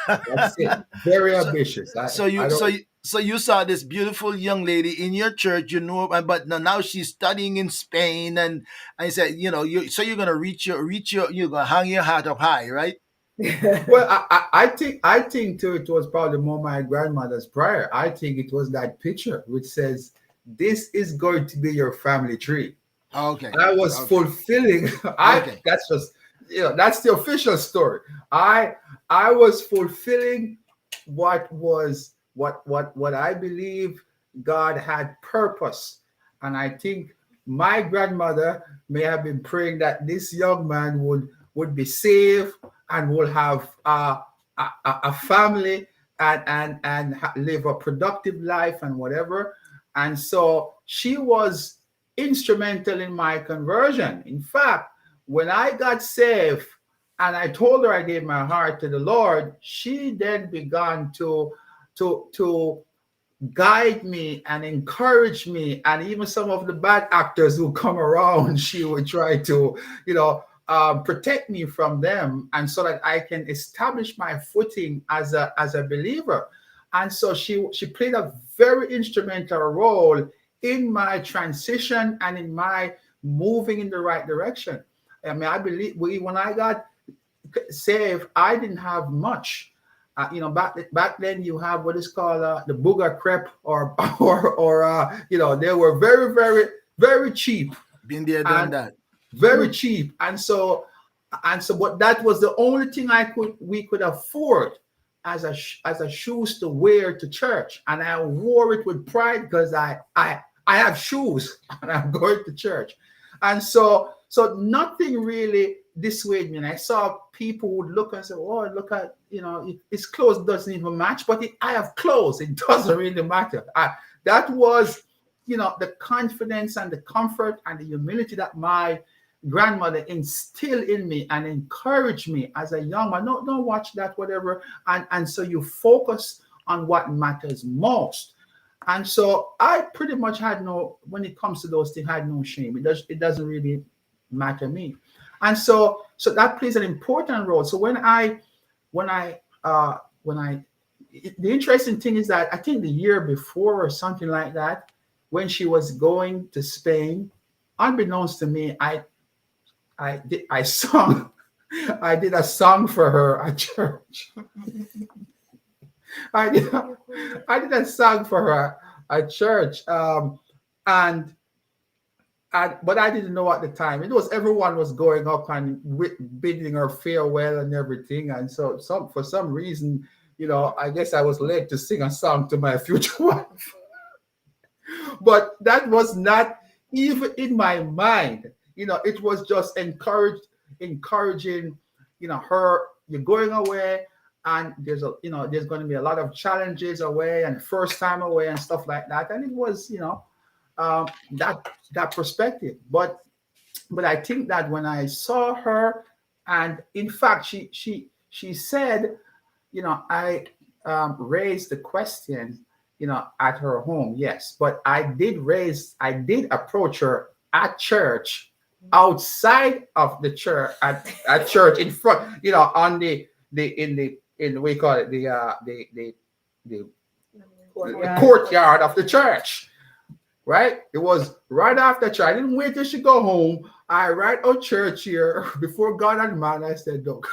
That's it. Very so ambitious. I so I you so don't. you, so you saw this beautiful young lady in your church, but now she's studying in Spain, and you said, you're gonna you're gonna hang your hat up high, right? Well, I think too. It was probably more my grandmother's prayer. I think it was that picture which says, "This is going to be your family tree." Okay, I was okay, fulfilling. I okay. That's just, that's the official story. I was fulfilling what I believe God had purpose, and I think my grandmother may have been praying that this young man would be saved and will have a family, live a productive life and whatever. And so she was instrumental in my conversion. In fact, when I got saved and I told her I gave my heart to the Lord, she then began to guide me and encourage me, and even some of the bad actors who come around, she would try to, protect me from them, and so that I can establish my footing as a believer. And so she played a very instrumental role in my transition and in my moving in the right direction. I mean, I believe when I got saved, I didn't have much. Back then you have what is called the booger crepe, or they were very, very, very cheap, Been there, done and that. very cheap. And so but that was the only thing we could afford as a shoes to wear to church, and I wore it with pride because I have shoes and I'm going to church. And so nothing really dissuaded me. And I saw people would look and say, "Oh, look at, his clothes doesn't even match." But I have clothes; it doesn't really matter. That was, the confidence and the comfort and the humility that my grandmother instilled in me and encouraged me as a young man. No, don't watch that, whatever. And so you focus on what matters most. And so I pretty much had when it comes to those things, I had no shame. It doesn't really matter me. And so that plays an important role. So when I the interesting thing is that I think the year before or something like that, when she was going to Spain, unbeknownst to me, I sung. I did a song for her at church. I did I did a song for her at church. And but I didn't know at the time. It was everyone was going up and bidding her farewell and everything. And so for some reason, I guess I was led to sing a song to my future wife. But that was not even in my mind. It was just encouraging, her. You're going away, and there's going to be a lot of challenges away, and first time away and stuff like that. And it was, that perspective. But I think that when I saw her, and in fact, she said, I raised the question, at her home, yes, but I did approach her at church, outside of the church, at church in front, on in we call it the courtyard of the church, right? It was right after church. I didn't wait till she go home. I right out church here before God and man. I said, look,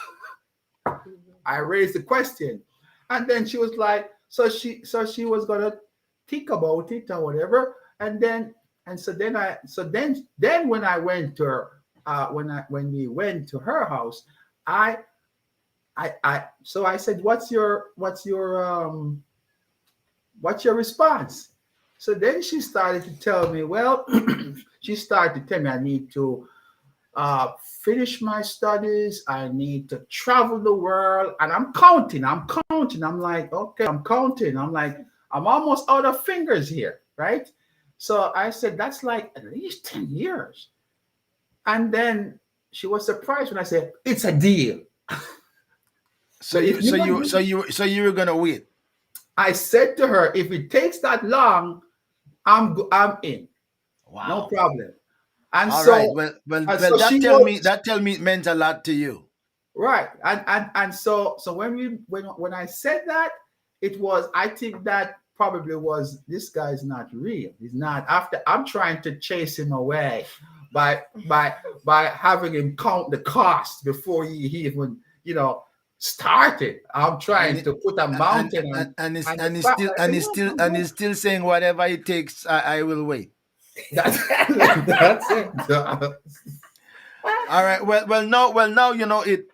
I raised the question, and then she was like, so she was gonna think about it or whatever, then when I went to her, when we went to her house, I said, what's your response? So then she started to tell me, well, she started to tell me I need to finish my studies. I need to travel the world. And I'm counting. I'm like, okay, I'm counting. I'm like, I'm almost out of fingers here, right? So I said, that's like at least 10 years. And then she was surprised when I said, it's a deal. So you were gonna wait. I said to her, if it takes that long, I'm in. Wow. No problem. And All so, right. Well. That tell me it meant a lot to you. right. And so when I said that, it was, I think that probably was, this guy's not real. He's not. After I'm trying to chase him away by having him count the cost before he even started. I'm trying to put a mountain on, he's still saying whatever it takes. I will wait. that's, that's it. All right. Well, now it.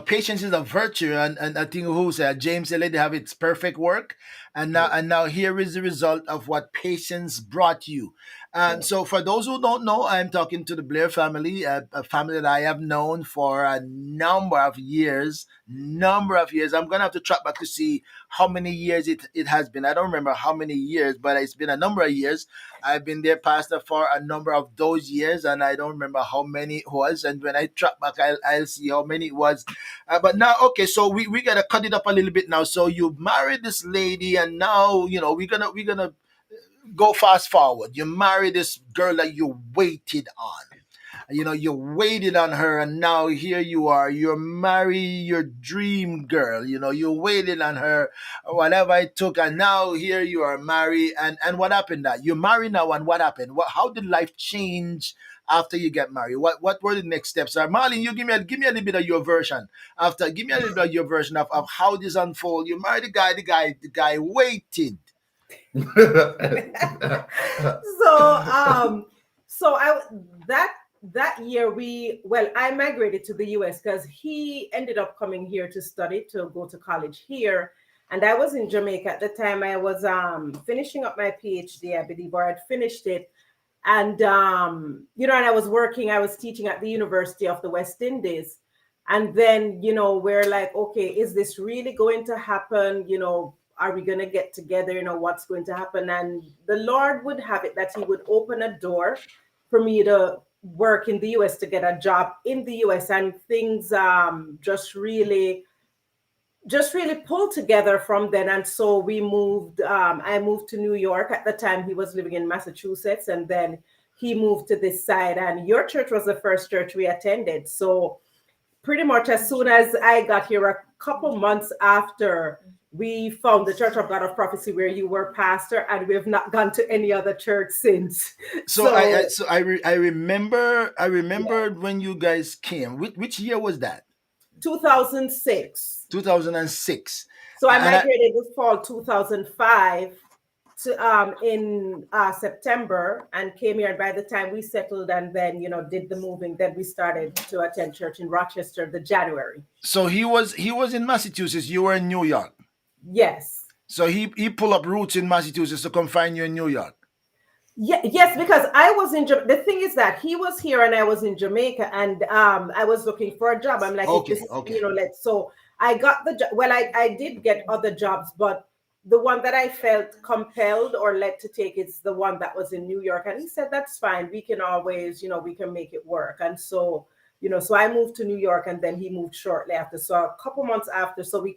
Patience is a virtue, and I think who said James said, "Let it have its perfect work." And now here is the result of what patience brought you. Yeah. So for those who don't know, I'm talking to the Blair family, a family that I have known for a number of years. Number of years. I'm gonna have to track back to see how many years it has been. I don't remember how many years, but it's been a number of years. I've been their pastor for a number of those years, and I don't remember how many it was. And when I track back, I'll see how many it was. But now, okay, so we gotta cut it up a little bit now. So you married this lady, and now we're gonna go fast forward. You marry this girl that you waited on. You waited on her, and now here you are. You're marry your dream girl. You waited on her, whatever it took, and now here you are married. And what happened? That you're married now, and what happened? How did life change after you get married? What were the next steps? Marlene, you give me a little bit of your version. After, give me a little bit of your version of how this unfold. You married the guy waited. so so I that that year I migrated to the US because he ended up coming here to study, to go to college here, and I was in Jamaica at the time. I was finishing up my PhD, I believe, or I'd finished it. And and I was working, I was teaching at the University of the West Indies. And then we're like, okay, is this really going to happen? Are we going to get together? What's going to happen? And the Lord would have it that he would open a door for me to work in the US, to get a job in the US, and things just really pulled together from then. And so we moved. I moved to New York. At the time he was living in Massachusetts, and then he moved to this side, and your church was the first church we attended. So pretty much as soon as I got here, a couple months after, we found the Church of God of Prophecy where you were pastor, and we have not gone to any other church since. So So I remember yeah, when you guys came. Which year was that? 2006. 2006. So I And migrated this fall 2005 to in September, and came here. And by the time we settled and then did the moving, then we started to attend church in Rochester the January. so he was in Massachusetts. You were in New York. Yes. So he pulled up roots in Massachusetts to come find you in New York. Yeah, yes, because I was in the thing is that he was here and I was in Jamaica, and I was looking for a job. I'm like, if Okay, this, okay. let's. So I got the job. Well, I did get other jobs, but the one that I felt compelled or led to take is the one that was in New York. And he said, that's fine. We can always, we can make it work. And so, so I moved to New York, and then he moved shortly after. So a couple months after, so we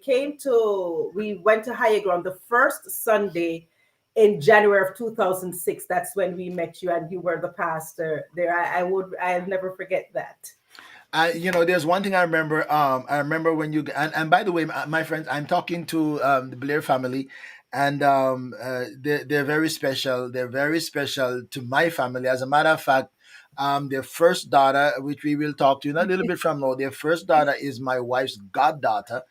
went to Higher Ground the first Sunday in January of 2006. That's when we met you, and you were the pastor there. I'll never forget that. There's one thing I remember. I remember when and by the way, my friends, I'm talking to the Blair family, and they're very special. They're very special to my family. As a matter of fact, their first daughter, which we will talk to in a little bit from now, their first daughter is my wife's goddaughter,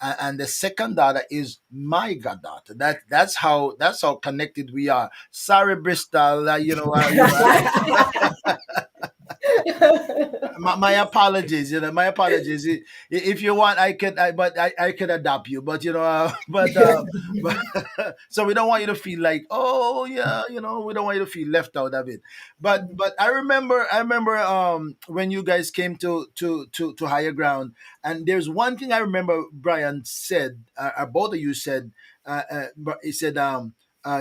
and the second daughter is my goddaughter. That's how connected we are. Sorry, Bristol. My apologies. My apologies. If you want, I could adopt you, but but so we don't want you to feel like, oh yeah, we don't want you to feel left out of it. But I remember when you guys came to higher ground, and there's one thing I remember Brian said, both of you said, but he said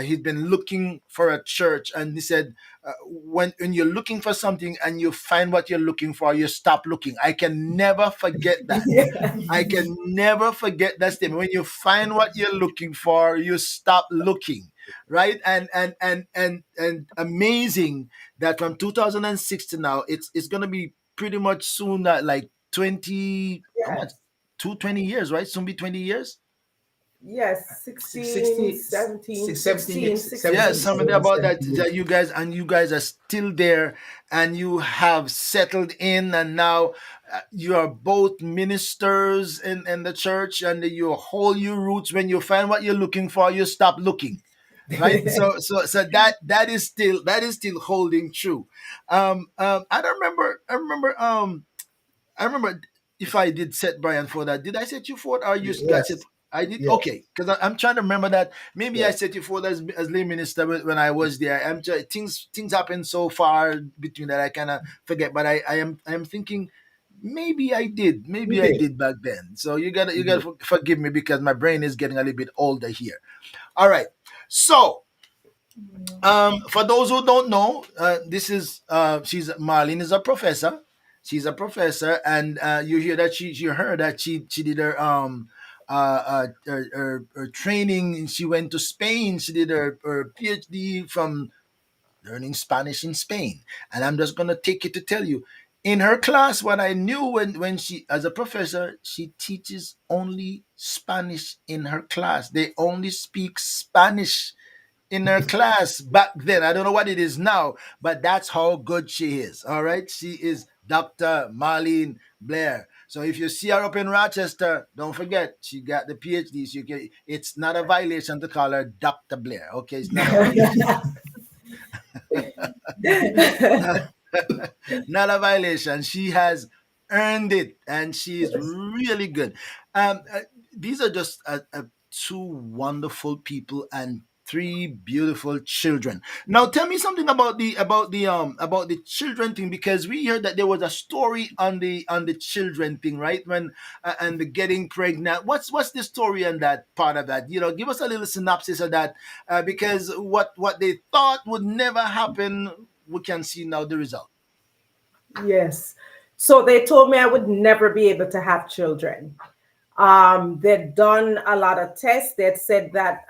he'd been looking for a church, and he said when you're looking for something and you find what you're looking for, you stop looking. I can never forget that. Yeah. I can never forget that statement. When you find what you're looking for, you stop looking, right? And amazing that from 2006 to now, it's gonna be pretty much soon that like 20, how much? Yes. 20 years, right? Soon be 20 years. Yes, 16, 16, 17, 17 16, years, Yeah, 16. 17, something seven, about that 17 that years. you guys are still there, and you have settled in, and now you are both ministers in the church, and you hold your roots. When you find what you're looking for, you stop looking, right? So that is still holding true. I remember if I did set Brian for that. Did I set you for it, or you got Yes. set? I did Yeah. okay because I'm trying to remember that. Maybe I Yeah. said you forward as lay minister when I was there. Things happen so far between that I kind of forget. But I am thinking You maybe I did. did back then. So you You gotta did. forgive me because my brain is getting a little bit older here. All right, so for those who don't know, this is she's Marlene is a professor. She's a professor, and you hear that you heard that she did her training. She went to Spain. She did her PhD from learning Spanish in Spain. And I'm just gonna take it to tell you, in her class, what I knew when she, as a professor, she teaches only Spanish in her class. They only speak Spanish in her class back then. I don't know what it is now, but that's how good she is. All right. She is Dr. Marlene Blair. So if you see her up in Rochester, don't forget she got the PhD. It's not a violation to call her Dr. Blair. Okay, it's not a violation. Not a violation. She has earned it, and she's really good. Uh, these are just two wonderful people and three beautiful children. Now, tell me something about the children thing, because we heard that there was a story on the children thing, right? When and the getting pregnant. What's the story on that part of that? Give us a little synopsis of that, because what they thought would never happen, we can see now the result. Yes. So they told me I would never be able to have children. They'd done a lot of tests. They'd said that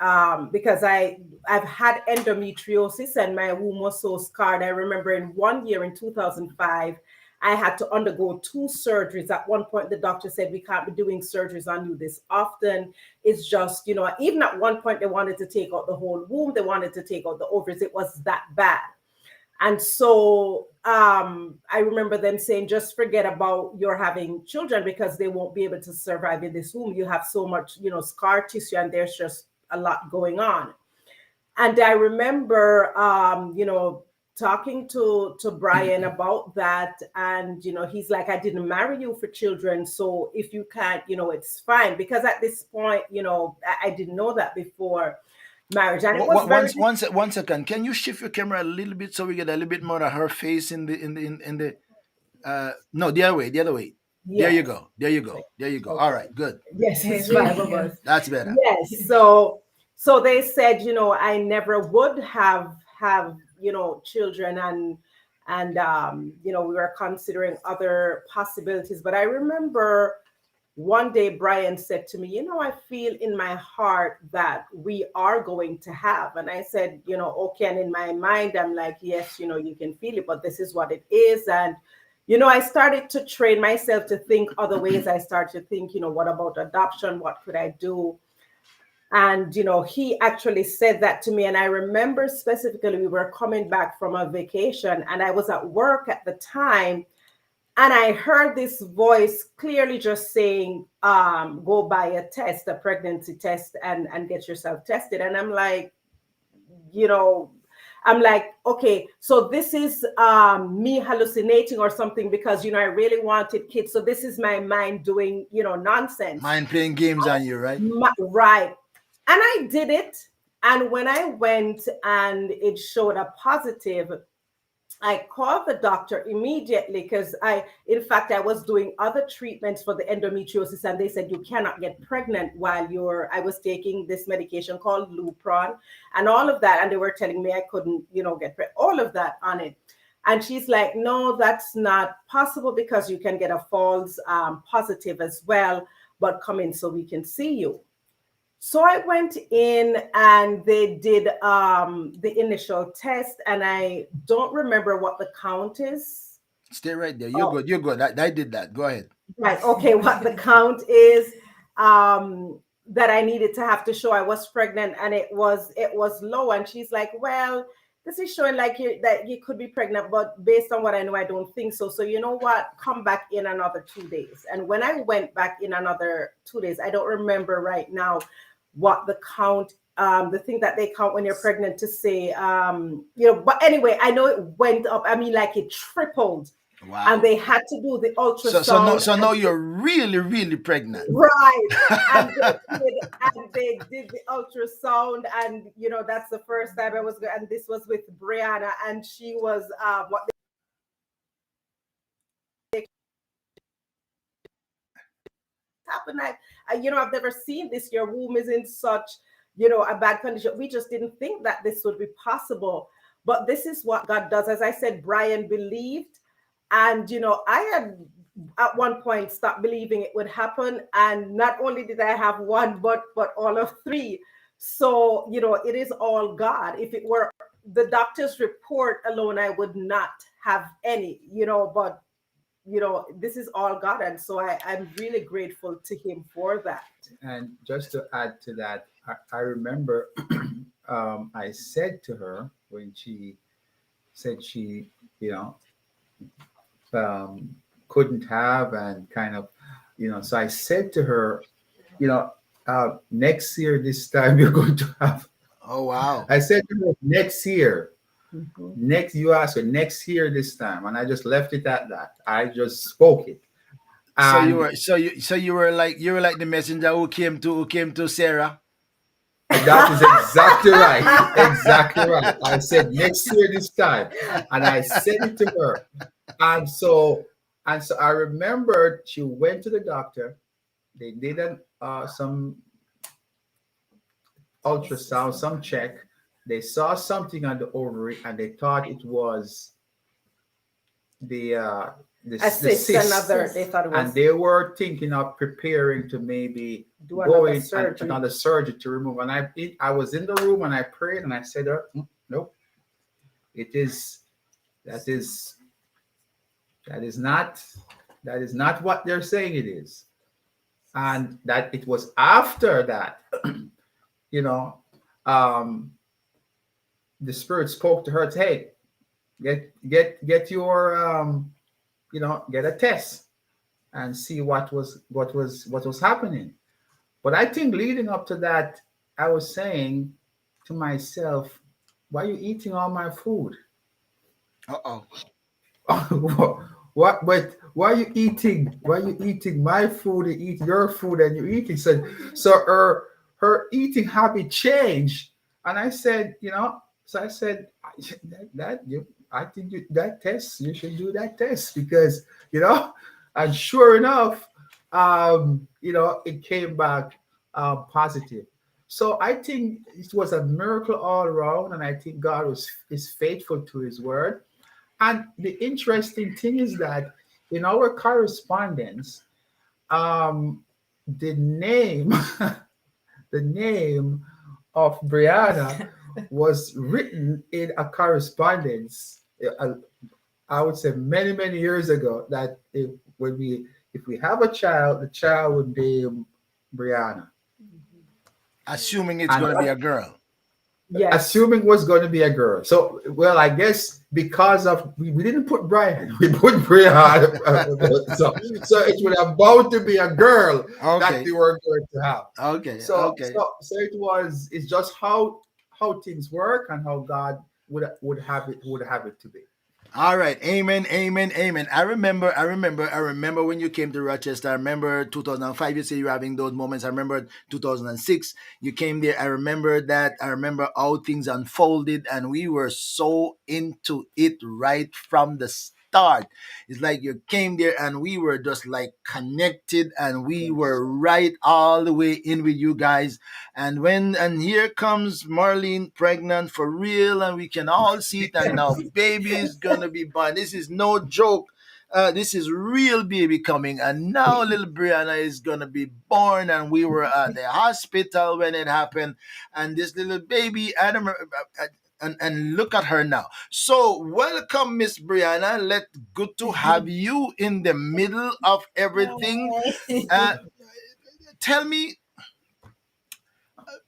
because I've had endometriosis and my womb was so scarred. I remember in one year in 2005, I had to undergo two surgeries. At one point, the doctor said we can't be doing surgeries on you this often. It's just, even at one point they wanted to take out the whole womb. They wanted to take out the ovaries. It was that bad. And so I remember them saying, just forget about your having children because they won't be able to survive in this womb. You have so much, scar tissue, and there's just a lot going on. And I remember, talking to Brian about that. And, he's like, I didn't marry you for children. So if you can't, it's fine. Because at this point, I didn't know that before marriage. And it was very, One second. Can you shift your camera a little bit so we get a little bit more of her face in the no, the other way, the other way. There you yes. go. There you go. There you go. All Okay. right, good. Yes, it's There five you of go. us. That's better. Yes. So they said, I never would have, children, and we were considering other possibilities. But I remember one day Brian said to me, I feel in my heart that we are going to have. And I said, okay. And in my mind, I'm like, yes, you can feel it, but this is what it is. And I started to train myself to think other ways. I started to think, what about adoption? What could I do? And, he actually said that to me. And I remember specifically, we were coming back from a vacation and I was at work at the time. And I heard this voice clearly just saying, go buy a test, a pregnancy test, and get yourself tested. And you know, I'm like, okay, so this is me hallucinating or something because, I really wanted kids. So this is my mind doing, nonsense. Mind playing games on you, right? Right. And I did it. And when I went and it showed a positive, I called the doctor immediately because in fact, I was doing other treatments for the endometriosis, and they said you cannot get pregnant while I was taking this medication called Lupron and all of that. And they were telling me I couldn't, get pregnant, all of that on it. And she's like, no, that's not possible because you can get a false positive as well, but come in so we can see you. So I went in and they did the initial test, and I don't remember what the count is. Stay right there. You're Oh, good. You're good. I did that. Go ahead. right. Okay, what the count is that I needed to have to show I was pregnant, and it was low. And she's like, well, this is showing like that you could be pregnant, but based on what I know, I don't think so. So you know what? Come back in another 2 days. And when I went back in another 2 days, I don't remember right now what the count, the thing that they count when you're pregnant to say, but anyway, I know it went up. I mean, like it tripled. and Wow. they had to do the So ultrasound. so And now you're really really pregnant. right, and they did the ultrasound, and that's the first time I was and this was with Briana, and she was what happened. I've never seen this. Your womb is in such, a bad condition. We just didn't think that this would be possible. But this is what God does. As I said, Brian believed. And, I had at one point stopped believing it would happen. And not only did I have one, but all of three. So, it is all God. If it were the doctor's report alone, I would not have any, but this is all God. And so I'm really grateful to him for that. And just to add to that, I remember I said to her when she said she, you know, um, couldn't have and kind of, so I said to her, next year, this time you're going to have, Oh wow. I said to her, next year, Mhm. you asked her, next year, this time. And I just left it at that. I just spoke it. So you And were you were like the messenger who came to Sarah. that is exactly right. Exactly right. I said next year this time. And I said it to her. And so I remembered she went to the doctor. They did some ultrasound, some check. They saw something on the ovary and they thought it was the uh the Assist cyst. another, they thought it And was they were thinking of preparing to maybe do go another in and surgery. another surgery to remove. And I was in the room and I prayed and I said, nope, it is that is that is not what they're saying it is. And that it was after that, you know, um, the spirit spoke to her, hey, get your get a test and see what was happening. But I think leading up to that, I was saying to myself, why are you eating all my food? Uh oh. What but why are you eating my food and eat your food and you're eating? So her eating habit changed. And I said, so I said I think that test, you should do that test because and sure enough, it came back positive. So I think it was a miracle all around, and I think God is faithful to his word. And the interesting thing is that in our correspondence, the name, the name of Briana was written in a correspondence. I would say many, many years ago that if we have a child, the child would name Briana. Assuming it's And gonna be a girl. Yes. assuming was going to be a girl. So, well, I guess because of we didn't put Brian, we put Brian. So it would have bound to be a girl that Okay. they were going to have. Okay. So Okay. so so it's just how things work and how God would have it to be. All right. Amen. Amen. Amen. I remember when you came to Rochester. I remember 2005. You say you're having those moments. I remember 2006. You came there. I remember that. I remember how things unfolded, and we were so into it right from the start. It's like you came there, and we were just like connected, and we Yes. were right all the way in with you guys. And here comes Marlene pregnant for real, and we can all see it. And now baby is gonna be born. This is no joke. This is real baby coming, and now little Brianna is gonna be born. And we were at the hospital when it happened, and this little baby, Adam, and look at her now. So welcome, Miss Brianna. Good to have you in the middle of everything. Uh, Tell me,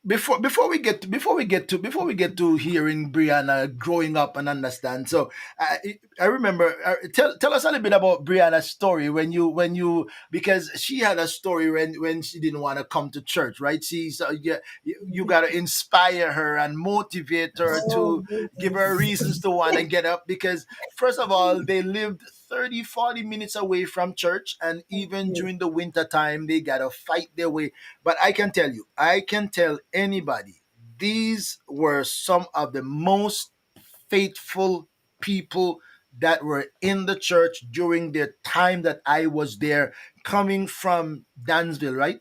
before we get to hearing Brianna growing up and understand. So I remember. Tell us a little bit about Brianna's story when you because she had a story when she didn't want to come to church, right? You got to inspire her and motivate her Oh, to give her goodness. reasons to want to get up because first of all they lived 30, 40 minutes away from church, and even Yes. during the winter time they gotta fight their way. But I can tell you, I can tell anybody, these were some of the most faithful people that were in the church during the time that I was there, coming from Dansville, right?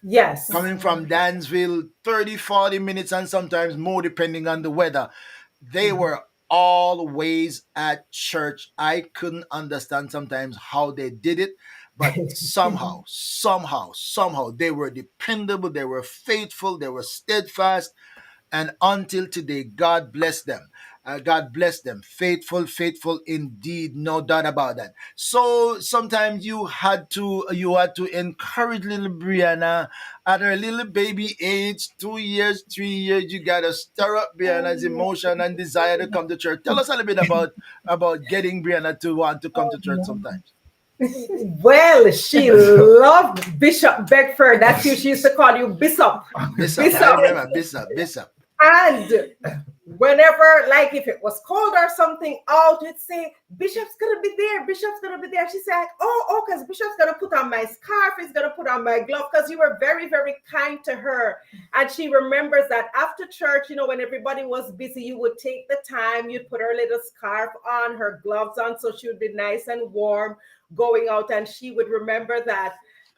Yes. Coming from Dansville, 30, 40 minutes, and sometimes more depending on the weather. They were always at church. I couldn't understand sometimes how they did it, but somehow, they were dependable, they were faithful, they were steadfast, and until today, God bless them. God bless them. Faithful, faithful indeed, no doubt about that. So sometimes you had to encourage little Brianna at her little baby age, 2 years, 3 years. You gotta stir up Brianna's emotion and desire to come to church. Tell us a little bit about getting Brianna to want to come to church sometimes. Well, she loved Bishop Beckford. That's who she used to call you, Bishop. Bishop, I Bishop. remember Bishop. And whenever, like, if it was cold or something out, we'd say, Bishop's gonna be there, Bishop's gonna be there. She said, oh, because Bishop's gonna put on my scarf, he's gonna put on my glove, because you were very, very kind to her. And she remembers that after church, when everybody was busy, you would take the time, you'd put her little scarf on, her gloves on, so she would be nice and warm going out, and she would remember that.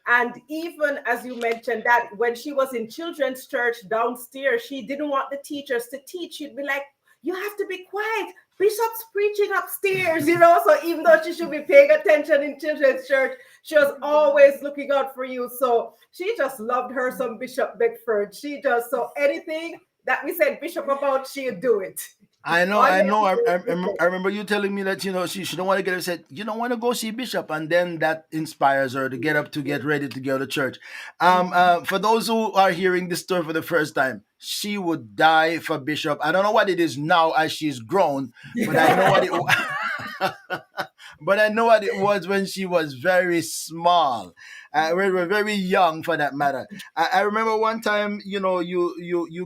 And even as you mentioned, that when she was in children's church downstairs, she didn't want the teachers to teach. She'd be like, you have to be quiet. Bishop's preaching upstairs. So even though she should be paying attention in children's church, she was always looking out for you. So she just loved her some Bishop Beckford. She just, so anything that we said Bishop about, she'd do it. I know, All I you have know. to I, do I, is remember- I remember you telling me that she don't want to get up. Said you don't want to go see Bishop, and then that inspires her to get up to get ready to go to church. For those who are hearing this story for the first time, she would die for Bishop. I don't know what it is now as she's grown, but I know what it. But I know what it was when she was very small. We were very young, for that matter. I remember one time, you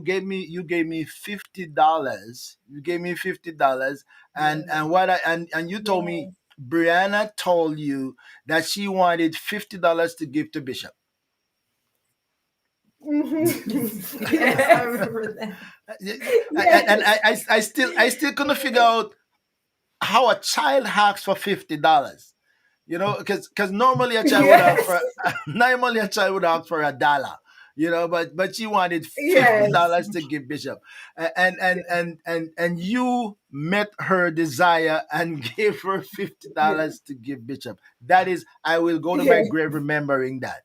gave me $50. You gave me $50, and you told me Brianna told you that she wanted $50 to give to Bishop. Yes, I remember that. And Yes. I still couldn't figure out how a child asks for $50. Because normally a child would ask for Yes. normally a child would ask for $1. But she wanted Yes. $50 to give Bishop. And you met her desire and gave her $50 to give Bishop. That is, I will go to my Yes. grave remembering that.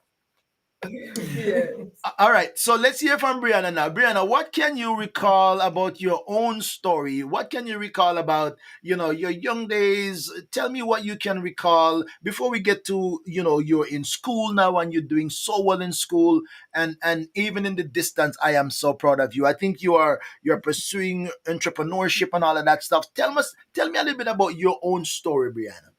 Yes. All right, so let's hear from Brianna now. Brianna, what can you recall about your own story? What can you recall about, your young days? Tell me what you can recall before we get to, you're in school now and you're doing so well in school, and even in the distance. I am so proud of you. I think you're pursuing entrepreneurship and all of that stuff. Tell me a little bit about your own story, Brianna.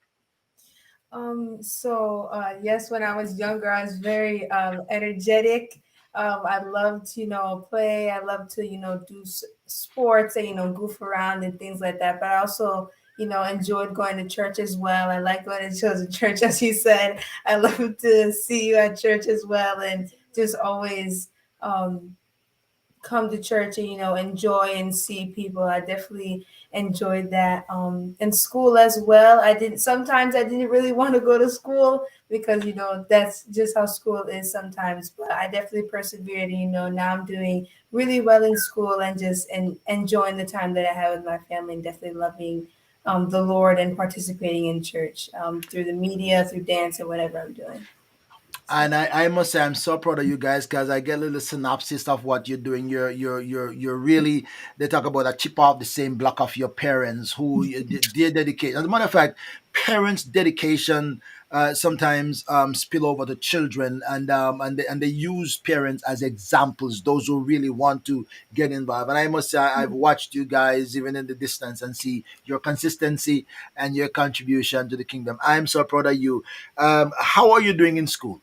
Yes, when I was younger, I was very energetic. I loved to, play. I loved to, do sports and, goof around and things like that. But I also, enjoyed going to church as well. I like going to church, as you said. I love to see you at church as well, and just always um, come to church and enjoy and see people. I definitely enjoyed that. In school as well, I didn't really want to go to school because that's just how school is sometimes, but I definitely persevered. Now I'm doing really well in school and just enjoying the time that I have with my family, and definitely loving the Lord and participating in church through the media, through dance, or whatever I'm doing. So. And I must say I'm so proud of you guys because I get a little synopsis of what you're doing. You're really, they talk about a chip off the same block of your parents who their dedication. As a matter of fact, parents' dedication sometimes spill over to children, and they use parents as examples. Those who really want to get involved. And I must say I've watched you guys even in the distance and see your consistency and your contribution to the kingdom. I'm so proud of you. How are you doing in school?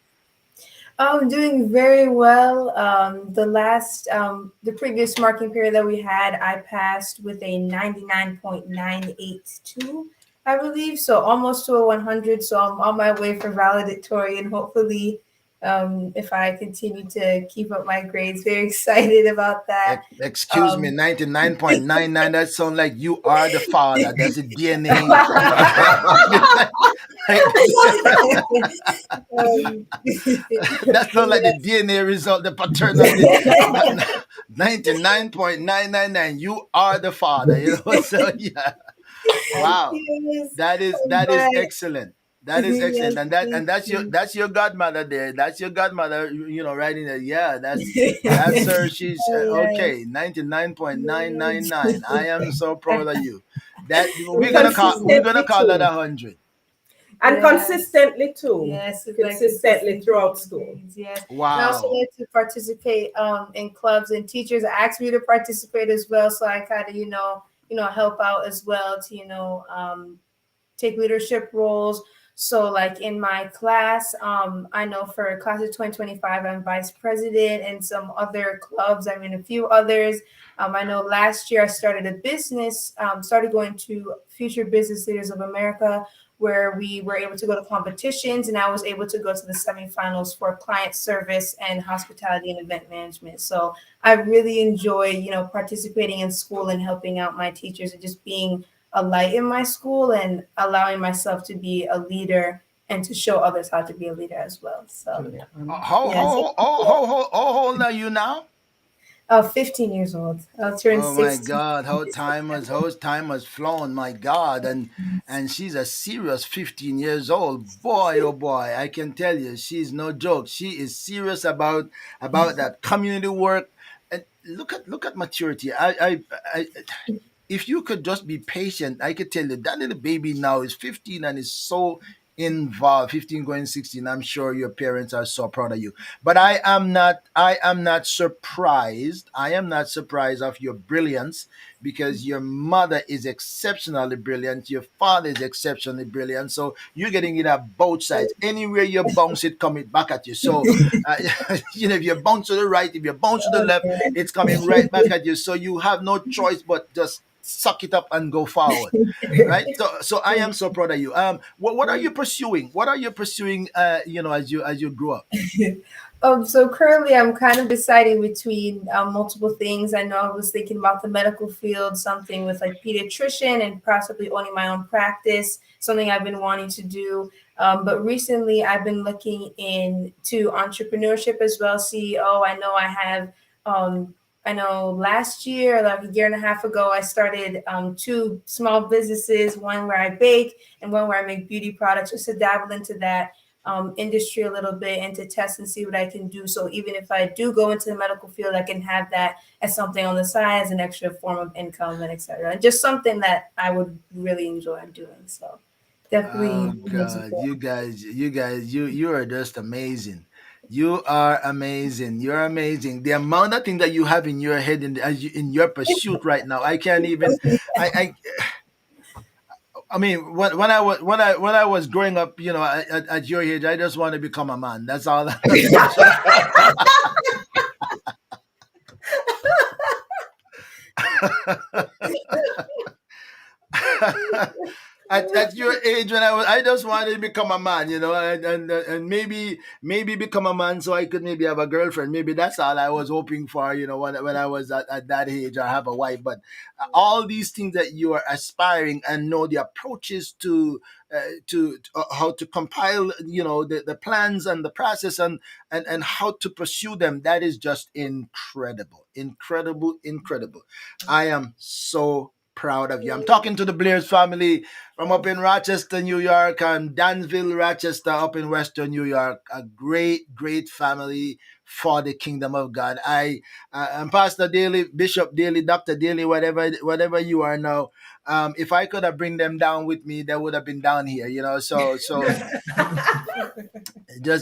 I'm doing very well. The previous marking period that we had, I passed with a 99.982. I believe so, almost to a 100. So I'm on my way for valedictorian. Hopefully, if I continue to keep up my grades, very excited about that. Excuse me, Um, 99.99. That sounds like you are the father. That's a DNA. um, That sounds like the yes, DNA result, the paternity. 99.999. You are the father. So yeah. Wow. yes, That is but excellent. That is excellent. yes, And that thank and that's your you. that's your godmother there. That's your godmother, right in there. Yeah, that's her. She's Oh, okay. yes, 99.999. I yes. am so proud of you. That And we're gonna consistently call that too. 100. And Yes. consistently too. Yes, it's like Consistently consistent throughout school. grades. Yes, and I also Wow. like to participate in clubs, and teachers ask me to participate as well. So I kind of help out as well to take leadership roles. So, like in my class, I know for class of 2025, I'm vice president, and some other clubs, I mean, a few others. I know last year I started a business, started going to Future Business Leaders of America, where we were able to go to competitions, and I was able to go to the semifinals for client service and hospitality and event management. So I really enjoy, participating in school and helping out my teachers and just being a light in my school and allowing myself to be a leader and to show others how to be a leader as well. So How, yes, how, how, how, how old are you now? 15 years old. I'll turn Oh my 16. God, how time has flown, my God, and she's a serious 15 years old. Boy, oh boy, I can tell you, she's no joke. She is serious about that community work. And look at maturity. I if you could just be patient, I could tell you that little baby now is 15 and is so involved. 15 going 16. I'm sure your parents are so proud of you. But I am not surprised. I am not surprised of your brilliance because your mother is exceptionally brilliant. Your father is exceptionally brilliant. So you're getting it at both sides. Anywhere you bounce it, coming back at you. So uh, if you bounce to the right, if you bounce to the left, it's coming right back at you. So you have no choice but just suck it up and go forward, right? So I am so proud of you. What are you pursuing? What are you pursuing? As you grow up. So currently I'm kind of deciding between multiple things. I know I was thinking about the medical field, something with like pediatrician and possibly owning my own practice, something I've been wanting to do. But recently I've been looking into entrepreneurship as well, CEO. Um, I know last year, like a year and a half ago, I started two small businesses, one where I bake and one where I make beauty products, just to dabble into that industry a little bit and to test and see what I can do. So even if I do go into the medical field, I can have that as something on the side, as an extra form of income and etc. And just something that I would really enjoy doing. So Oh definitely most God, important. you are just amazing. You are amazing. You're amazing. The amount of things that you have in your head in your pursuit right now, I can't even. I mean, when I was growing up, at your age, I just want to become a man. That's all. That's just. at your age when I just wanted to become a man, and maybe become a man so I could maybe have a girlfriend. Maybe that's all I was hoping for, when I was at that age, or have a wife. But all these things that you are aspiring and know the approaches to how to compile, the plans and the process, and how to pursue them. That is just incredible, incredible, incredible. I am so proud of you. I'm talking to the Blair's family from up in Rochester, New York, and Danville, Rochester, up in Western New York. A great, great family for the kingdom of God. I'm Pastor Daly, Bishop Daly, Doctor Daly, whatever you are now. If I could have bring them down with me, they would have been down here. So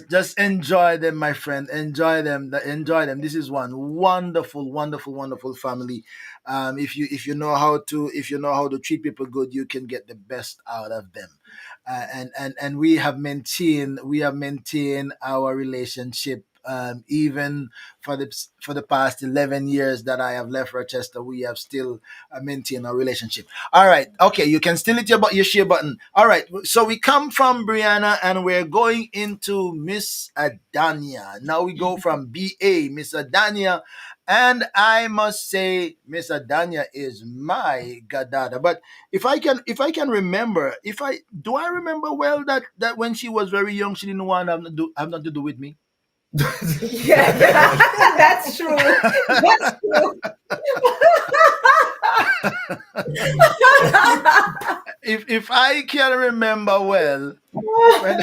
just enjoy them, my friend. Enjoy them. This is one wonderful, wonderful, wonderful family. If you know how to treat people good, you can get the best out of them. And we have maintained our relationship Even for the past 11 years that I have left Rochester, we have still maintained a relationship. All right, okay, you can still hit your share button. All right, so we come from Briana and we're going into Miss Adanya. Now we go from BA, Miss Adanya, and I must say, Miss Adanya is my goddaughter. But if I can remember, if I do, I remember well that when she was very young, she didn't want to have nothing to do with me. Yeah, that's true. That's true. If I can remember well, when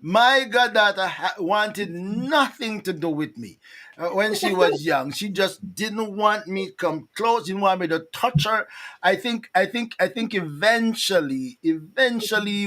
my goddaughter wanted nothing to do with me when she was young. She just didn't want me to come close. Didn't want me to touch her. I think eventually,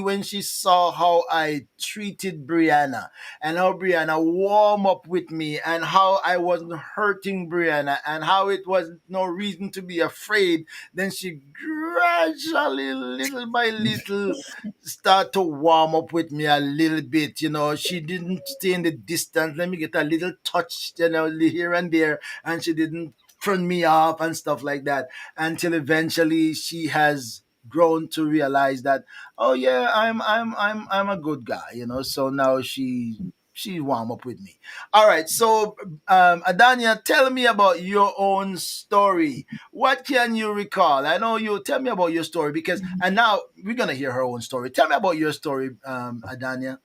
when she saw how I treated Briana and how Briana warm up with me and how I wasn't hurting Briana and how it was no reason to be afraid, then she gradually, little by little, start to warm up with me a little bit. She didn't stay in the distance. Let me get a little touch, here and there, and she didn't turn me off and stuff like that until eventually she has grown to realize that, oh yeah, I'm a good guy. So now she warm up with me. All right, so Adanya, tell me about your own story. What can you recall? I know you tell me about your story because, and now we're gonna hear her own story. Tell me about your story, Adanya.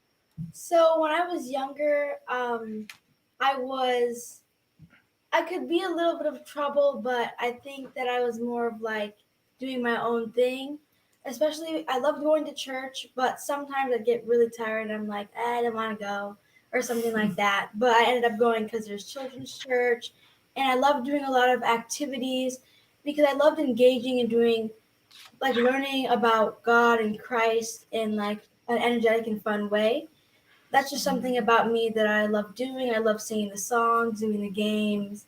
So when I was younger, I was I could be a little bit of trouble, but I think that I was more of like doing my own thing. Especially, I loved going to church, but sometimes I'd get really tired and I'm like, I don't want to go or something like that. But I ended up going because there's children's church, and I loved doing a lot of activities because I loved engaging and doing like learning about God and Christ in like an energetic and fun way. That's just something about me that I love doing. I love singing the songs, doing the games,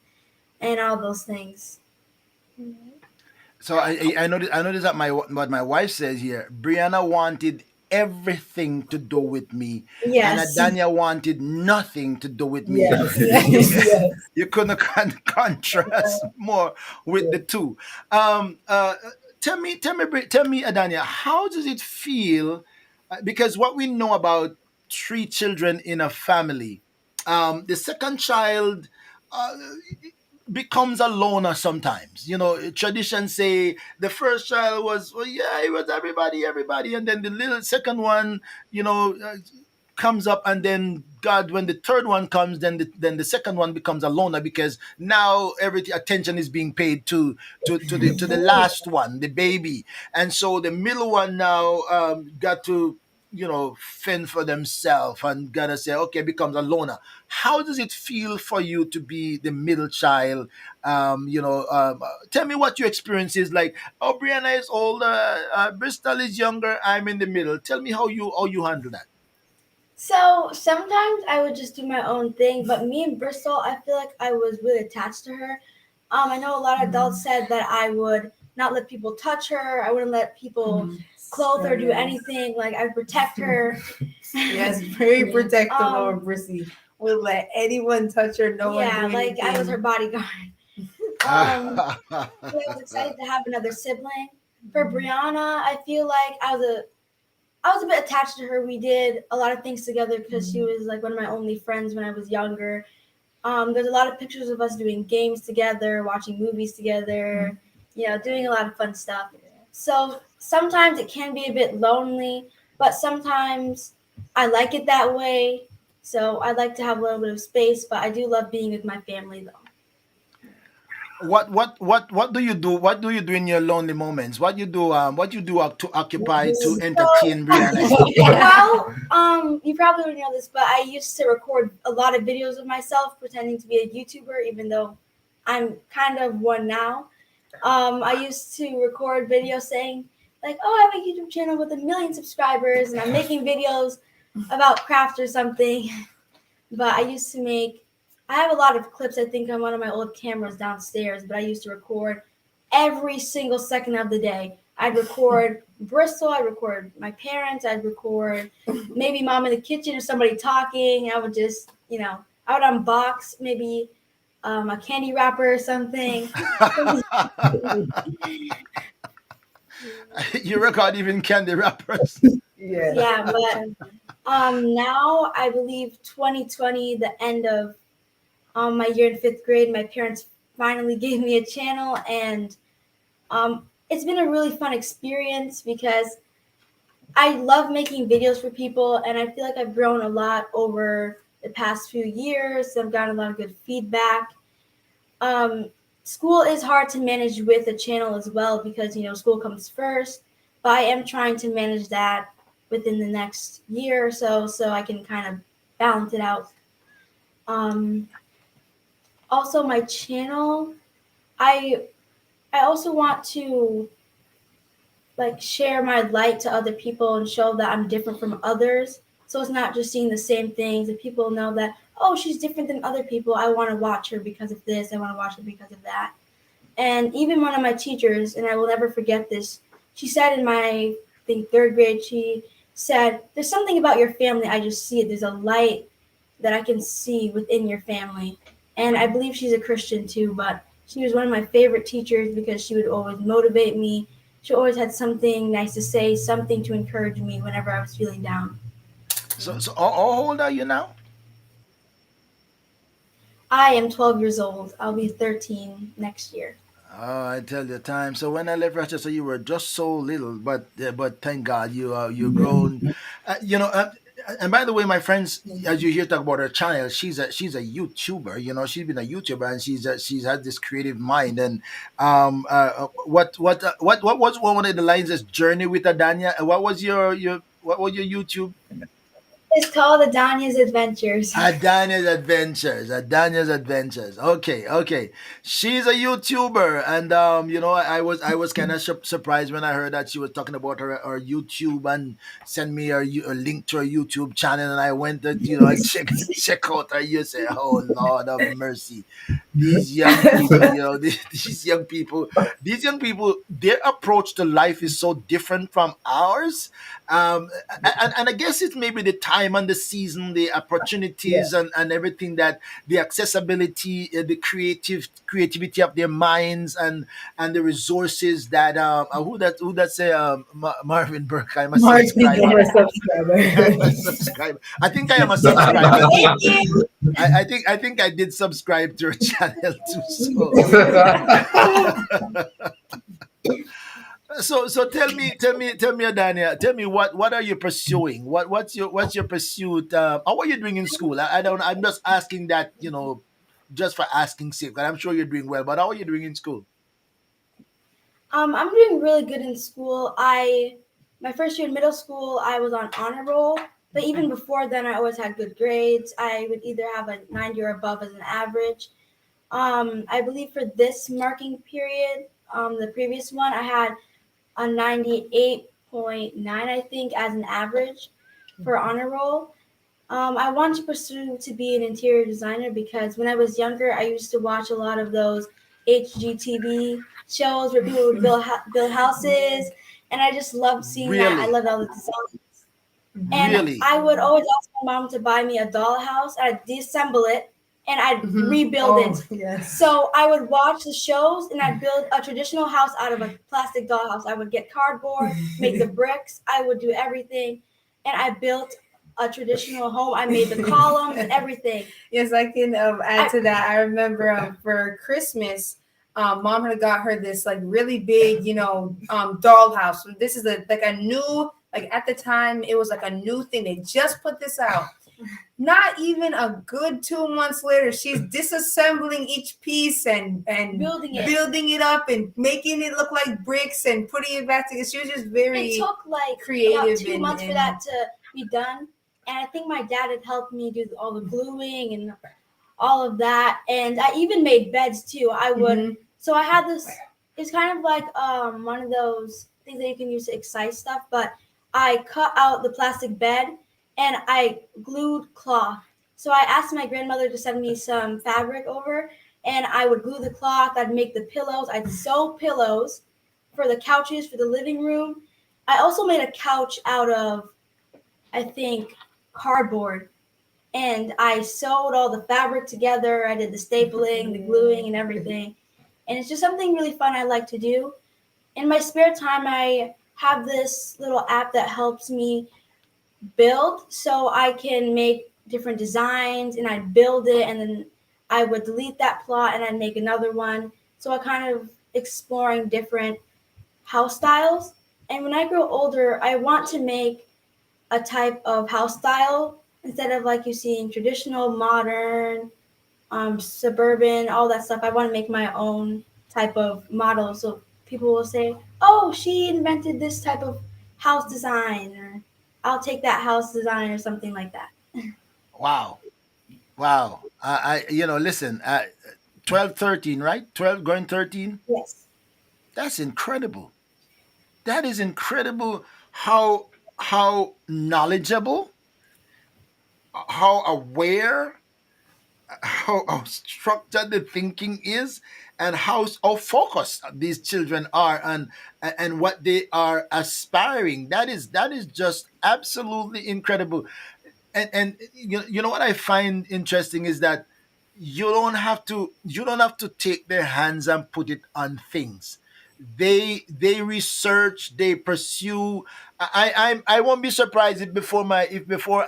and all those things. So I noticed that what my wife says here. Brianna wanted everything to do with me, and Yes. Adanya wanted nothing to do with me. Yes, You, yes, yes. you couldn't contrast more with the two. Tell me, Adanya, how does it feel? Because what we know about three children in a family, the second child. Uh, becomes a loner sometimes. Tradition say the first child was, well, yeah, it was everybody, and then the little second one, comes up, and then God, when the third one comes, then the second one becomes a loner because now every attention is being paid to the last one, the baby, and so the middle one now got to fend for themselves and gotta say, okay, becomes a loner. How does it feel for you to be the middle child? Tell me what your experience is like. Oh, Brianna is older, Bristol is younger, I'm in the middle. Tell me how you handle that. So sometimes I would just do my own thing, but me and Bristol, I feel like I was really attached to her. I know a lot of adults said that I would not let people touch her. I wouldn't let people clothe her, do anything. Like I'd protect her. Yes, very protective Um, of Brissy. Would let anyone touch her. No one yeah, do like I was anything. her bodyguard. Um, I was excited to have another sibling. For Brianna, I feel like I was a bit attached to her. We did a lot of things together because she was like one of my only friends when I was younger. There's a lot of pictures of us doing games together, watching movies together, doing a lot of fun stuff. So sometimes it can be a bit lonely, but sometimes I like it that way. So I like to have a little bit of space, but I do love being with my family though. what do you do? What do you do in your lonely moments? What you do to occupy to So entertain Brianna and stuff? well, you probably don't know this, but I used to record a lot of videos of myself pretending to be a YouTuber, even though I'm kind of one now. I used to record videos saying, like, oh, I have a YouTube channel with 1 million subscribers and I'm making videos about craft or something. But I have a lot of clips, I think, on one of my old cameras downstairs, but I used to record every single second of the day. I'd record Bristol, I'd record my parents, I'd record maybe mom in the kitchen or somebody talking. I I would unbox maybe a candy wrapper or something. You record even candy wrappers. Yes. Yeah, but now I believe 2020, the end of my year in fifth grade, my parents finally gave me a channel, and it's been a really fun experience because I love making videos for people, and I feel like I've grown a lot over the past few years. I've gotten a lot of good feedback. Um, School is hard to manage with a channel as well because school comes first. But I am trying to manage that within the next year or so, so I can kind of balance it out. Um, Also, my channel, I I also want to like share my light to other people and show that I'm different from others. So it's not just seeing the same things. If people know that, oh, she's different than other people, I want to watch her because of this. I want to watch her because of that. And even one of my teachers, and I will never forget this, she said in my, I think, third grade, she said, there's something about your family. I just see it. There's a light that I can see within your family. And I believe she's a Christian too, but she was one of my favorite teachers because she would always motivate me. She always had something nice to say, something to encourage me whenever I was feeling down. So how old are you now? I am 12 years old. I'll be 13 next year. Oh, I tell you, time. So when I left Rochester, you were just so little, but thank God you grown. And by the way, my friends, as you hear talk about her channel, she's a YouTuber. She's been a YouTuber, and she's had this creative mind. And what was one of the lines? Is journey with Adanya. And what was your YouTube? It's called Adanya's Adventures. Adanya's Adventures. Adanya's Adventures. Okay, okay. She's a YouTuber, and I was kind of surprised when I heard that she was talking about her YouTube and sent me a link to her YouTube channel, and I went to and check out her. You say, oh Lord of mercy, these young people, these young people, their approach to life is so different from ours. And I guess it's maybe the time and the season, the Yeah. opportunities and everything, that the accessibility, the creativity of their minds, and the resources that who that say Marvin Burke, I'm a Martin, subscriber. you're a subscriber. I'm a subscriber. I think I am a subscriber too. I think I did subscribe to her channel too. So tell me, Adania, tell me what are you pursuing? What's your pursuit? Or what are you doing in school? I don't. I'm just asking that, just for asking sake. And I'm sure you're doing well, but how are you doing in school? I'm doing really good in school. My first year in middle school, I was on honor roll, but even before then, I always had good grades. I would either have a 90 or above as an average. I believe for this marking period, the previous one, I had a 98.9, I think, as an average for honor roll. I want to pursue to be an interior designer because when I was younger, I used to watch a lot of those HGTV shows where people would build houses, and I just loved seeing that. I Really, loved all the design. And really. I would always ask my mom to buy me a dollhouse. I'd disassemble it and I'd rebuild Oh, it. yes. So I would watch the shows and I'd build a traditional house out of a plastic dollhouse. I would get cardboard, make the bricks. I would do everything, and I built a traditional home. I made the columns, everything. Yes, I can add I, to that. I remember for Christmas, mom had got her this like really big, dollhouse. So this is like a new, like at the time it was like a new thing. They just put this out. Not even a good 2 months later, she's disassembling each piece and building it up and making it look like bricks and putting it back together. She was just very it took like creative about 2 months for and that to be done. And I think my dad had helped me do all the gluing and all of that. And I even made beds too. I would, so I had this, it's kind of like one of those things that you can use to excite stuff, but I cut out the plastic bed and I glued cloth. So I asked my grandmother to send me some fabric over and I would glue the cloth. I'd make the pillows. I'd sew pillows for the couches for the living room. I also made a couch out of, I think, cardboard. and I sewed all the fabric together. I did the stapling, the gluing, and everything. And it's just something really fun I like to do. In my spare time, I have this little app that helps me build so I can make different designs and I'd build it and then I would delete that plot and I'd make another one. So I kind of exploring different house styles. And when I grow older, I want to make a type of house style instead of like you see in traditional, modern, suburban, all that stuff. I want to make my own type of model. So people will say, "Oh, she invented this type of house design," or "I'll take that house design," or something like that. Wow. Wow. Listen, 12, 13, right? 12 going 13. Yes. That's incredible. That is incredible how knowledgeable, how aware, how structured the thinking is, and how focused these children are, and what they are aspiring. That is just absolutely incredible. And you know what I find interesting is that you don't have to take their hands and put it on things. They research, they pursue. I won't be surprised if before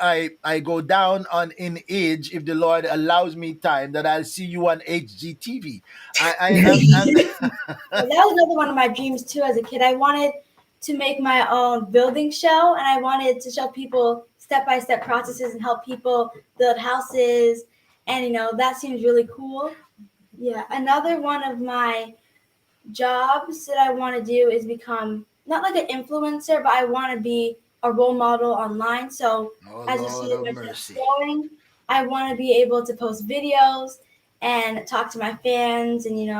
I go down on in age, if the Lord allows me time, that I'll see you on HGTV. I am And that was another one of my dreams too as a kid. I wanted to make my own building show and I wanted to show people step by step processes and help people build houses. And that seems really cool. Yeah. Another one of my jobs that I want to do is become not like an influencer, but I want to be a role model online. So, oh as you see, Lord you of mentioned mercy. sewing. I want to be able to post videos and talk to my fans, and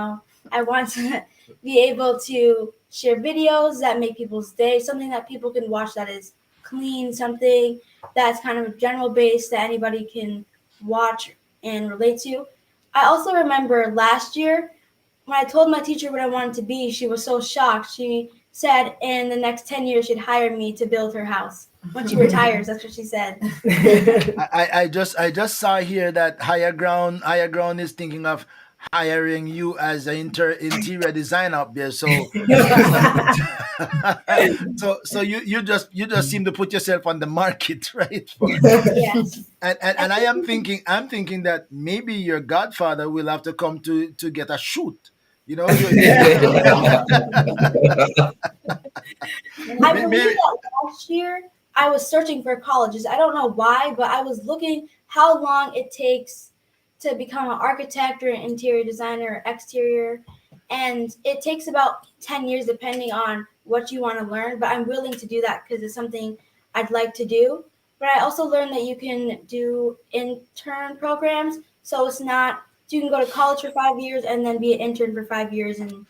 I want to be able to share videos that make people's day, something that people can watch that is clean, something that's kind of general based that anybody can watch and relate to. I also remember last year when I told my teacher what I wanted to be, she was so shocked. She said in the next 10 years she'd hire me to build her house when she retires. That's what she said. I just saw here that higher ground is thinking of hiring you as an interior designer up there. So you just seem to put yourself on the market, right? Yes. And I'm thinking that maybe your godfather will have to come to get a shoot. You know, I believe maybe. that last year I was searching for colleges. I don't know why, but I was looking how long it takes to become an architect or an interior designer or exterior. And it takes about 10 years depending on what you want to learn. But I'm willing to do that because it's something I'd like to do. But I also learned that you can do intern programs. So it's not, so you can go to college for 5 years and then be an intern for 5 years and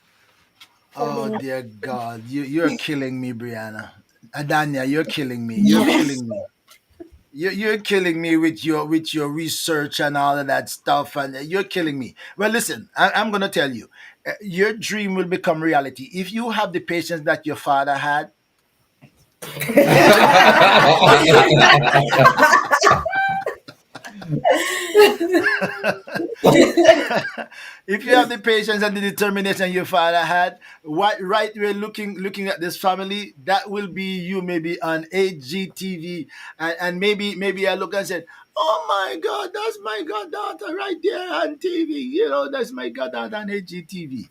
Oh something like dear God, you're killing me, Briana. Adanya, you're killing me. You're yes. killing me. You're killing me with your research and all of that stuff, and you're killing me. Well, listen, I'm gonna tell you, your dream will become reality if you have the patience that your father had. If you have the patience and the determination your father had, what right we're looking at this family, that will be you maybe on HGTV, and maybe I look and said, "Oh my God, that's my goddaughter right there on TV." That's my goddaughter on HGTV.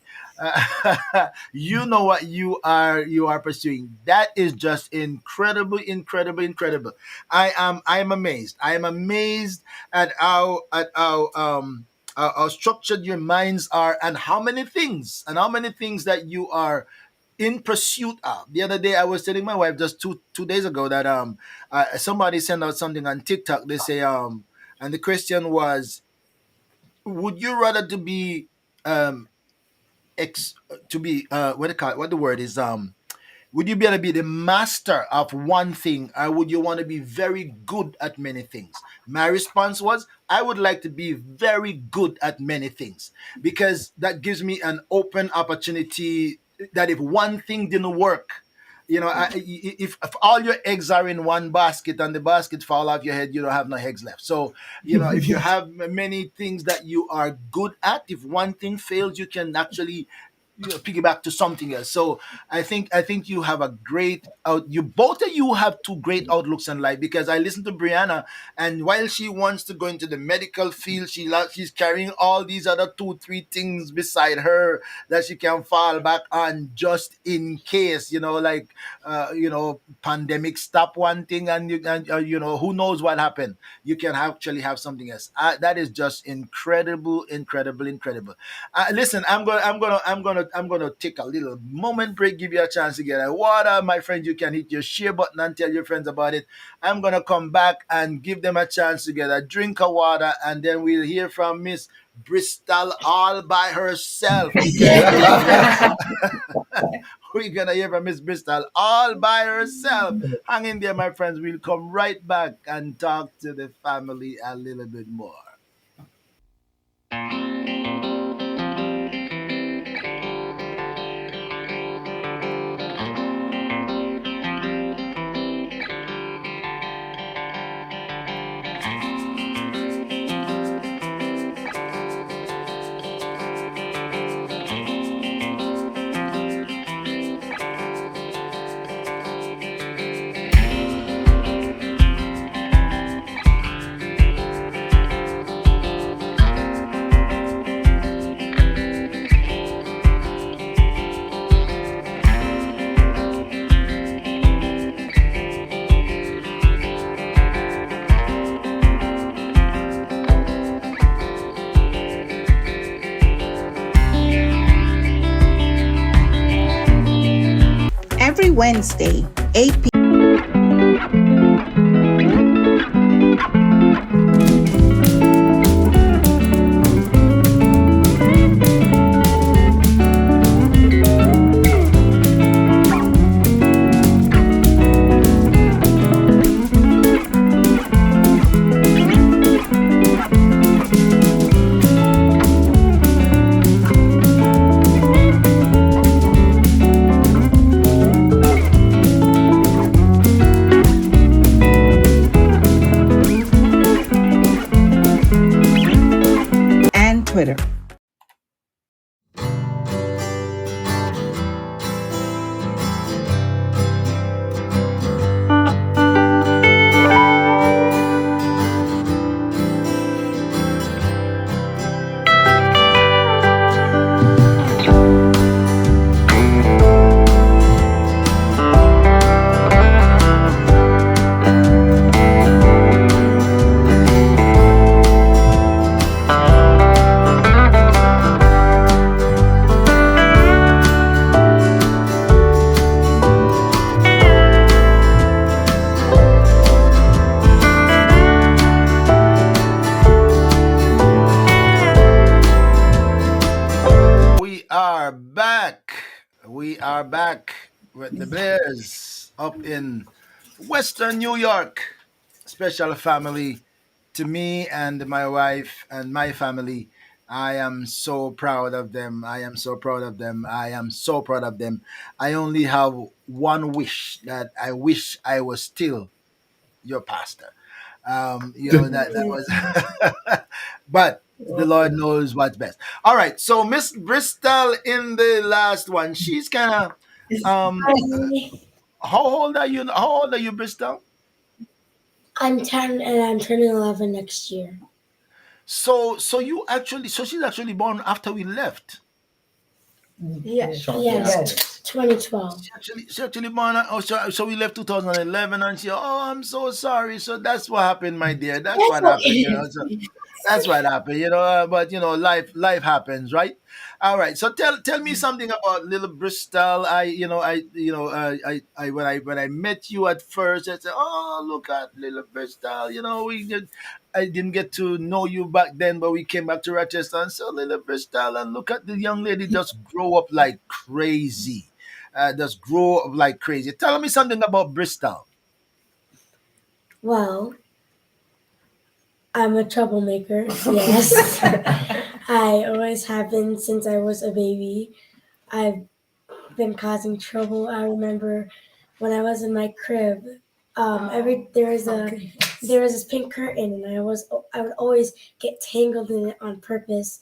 You know what you are pursuing. That is just incredible, incredible, incredible. I am amazed. I am amazed at how structured your minds are, and how many things that you are in pursuit of. The other day I was telling my wife, just two days ago, that somebody sent out something on TikTok. They say, and the question was, would you rather to be um what they call it, what the word is, would you be able to be the master of one thing, or would you want to be very good at many things? My response was, I would like to be very good at many things, because that gives me an open opportunity that if one thing didn't work, if all your eggs are in one basket and the basket fall off your head, you don't have no eggs left. So if you have many things that you are good at, if one thing fails, you can actually piggyback to something else. So I think you have a great out. You both of you have two great outlooks in life, because I listen to Brianna, and while she wants to go into the medical field, she's carrying all these other two three things beside her that she can fall back on just in case, like pandemic stop one thing, and who knows what happened. You can actually have something else. That is just incredible, incredible, incredible. Listen, I'm gonna take a little moment break, give you a chance to get a water, my friend. You can hit your share button and tell your friends about it. I'm gonna come back and give them a chance to get a drink of water, and then we'll hear from Miss Bristol all by herself. We're gonna hear from Miss Bristol all by herself. Hang in there, my friends. We'll come right back and talk to the family a little bit more. Every Wednesday, 8 p.m. and Twitter. We are back. We are back with the Bears up in Western New York. Special family to me and my wife and my family. I am so proud of them. I am so proud of them. I am so proud of them. I only have one wish, that I wish I was still your pastor. That was, but the Lord knows what's best. All right, so Miss Bristol in the last one, she's kind of how old are you? How old are you, Bristol? I'm 10 and I'm turning 11 next year. So she's actually born after we left. Yes. Yes, 2012. She actually born. So we left 2011, and I'm so sorry. So that's what happened, my dear. That's That's what happened. okay. So that's what happened. But life happens, right? All right. So tell me something about little Bristol. When I met you at first, I said, oh, look at little Bristol. I didn't get to know you back then, but we came back to Rochester and saw little Bristol, and look at the young lady just grow up like crazy. Just grow up like crazy. Tell me something about Bristol. Well, I'm a troublemaker. Yes. I always have been since I was a baby. I've been causing trouble. I remember when I was in my crib. Every there was this pink curtain, and I would always get tangled in it on purpose,